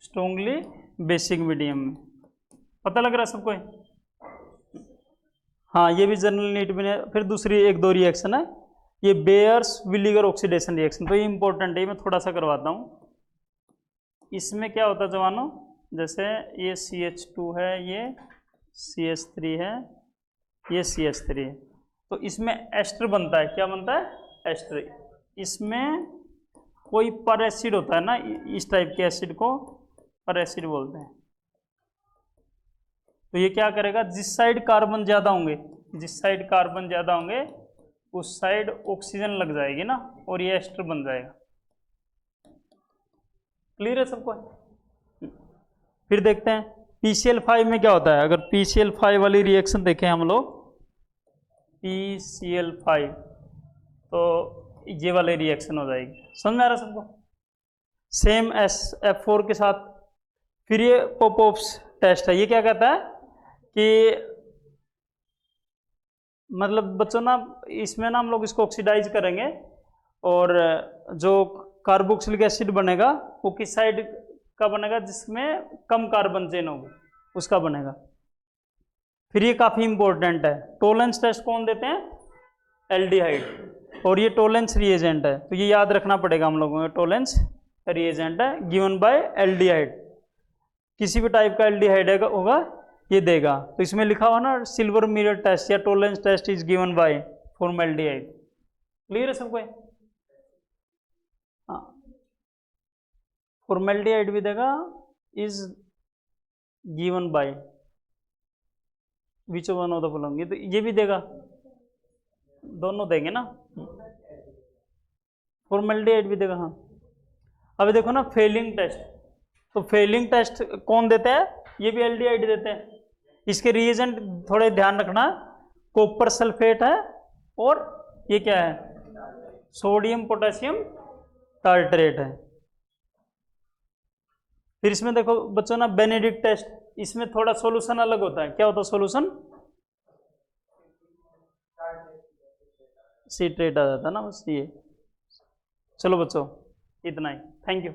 [SPEAKER 1] स्ट्रोंगली बेसिक मीडियम में, पता लग रहा है सबको। हाँ ये भी जनरल नीट में है। फिर दूसरी एक दो रिएक्शन है, ये बेयर्स विलीगर ऑक्सीडेशन रिएक्शन, तो ये इंपॉर्टेंट है, मैं थोड़ा सा करवाता हूँ। इसमें क्या होता है जवानों, जैसे ये CH2 है, ये CH3 है, ये CH3 है, तो इसमें एस्टर बनता है, क्या बनता है, एस्टर। इसमें कोई पर एसिड होता है ना, इस टाइप के एसिड को पर एसिड बोलते हैं। तो ये क्या करेगा, जिस साइड कार्बन ज्यादा होंगे, जिस साइड कार्बन ज्यादा होंगे उस साइड ऑक्सीजन लग जाएगी ना, और ये एस्टर बन जाएगा। क्लियर है सबको। फिर देखते हैं PCl5 में क्या होता है, अगर PCl5 वाली रिएक्शन देखें हम लोग, PCl5, तो ये वाली रिएक्शन हो जाएगी, समझ में आ रहा है सबको, सेम F4 के साथ। फिर ये पोपोव्स टेस्ट है, ये क्या कहता है कि मतलब बच्चों ना, इसमें ना हम लोग इसको ऑक्सीडाइज करेंगे और जो कार्बोक्सिलिक एसिड बनेगा वो किस साइड का बनेगा, जिसमें कम कार्बन चेन होगी उसका बनेगा। फिर ये काफ़ी इंपॉर्टेंट है, टोलेंस टेस्ट कौन देते हैं, एल्डिहाइड, और ये टोलेंस रिएजेंट है, तो ये याद रखना पड़ेगा हम लोगों को, टोलेंस रिएजेंट है गिवन बाय एल्डिहाइड, किसी भी टाइप का एल्डिहाइड होगा ये देगा। तो इसमें लिखा हुआ ना सिल्वर मिरर टेस्ट या Tollens test is given by formaldehyde. Clear है सबको। हाँ फॉर्मल्डिहाइड भी देगा, is given by which one of the following, तो ये भी देगा, दोनों देंगे ना, फॉर्मल्डिहाइड भी देगा। हाँ अब देखो ना फेलिंग टेस्ट, तो फेलिंग टेस्ट कौन देता है, ये भी एल्डिहाइड देते हैं। इसके रिएजेंट थोड़े ध्यान रखना, कॉपर सल्फेट है और ये क्या है, सोडियम पोटेशियम टार्टरेट है। फिर इसमें देखो बच्चों ना बेनेडिक्ट टेस्ट, इसमें थोड़ा सॉल्यूशन अलग होता है। क्या होता है सॉल्यूशन, सीट्रेट आ जाता है ना, बस ये। चलो बच्चों इतना ही, थैंक यू।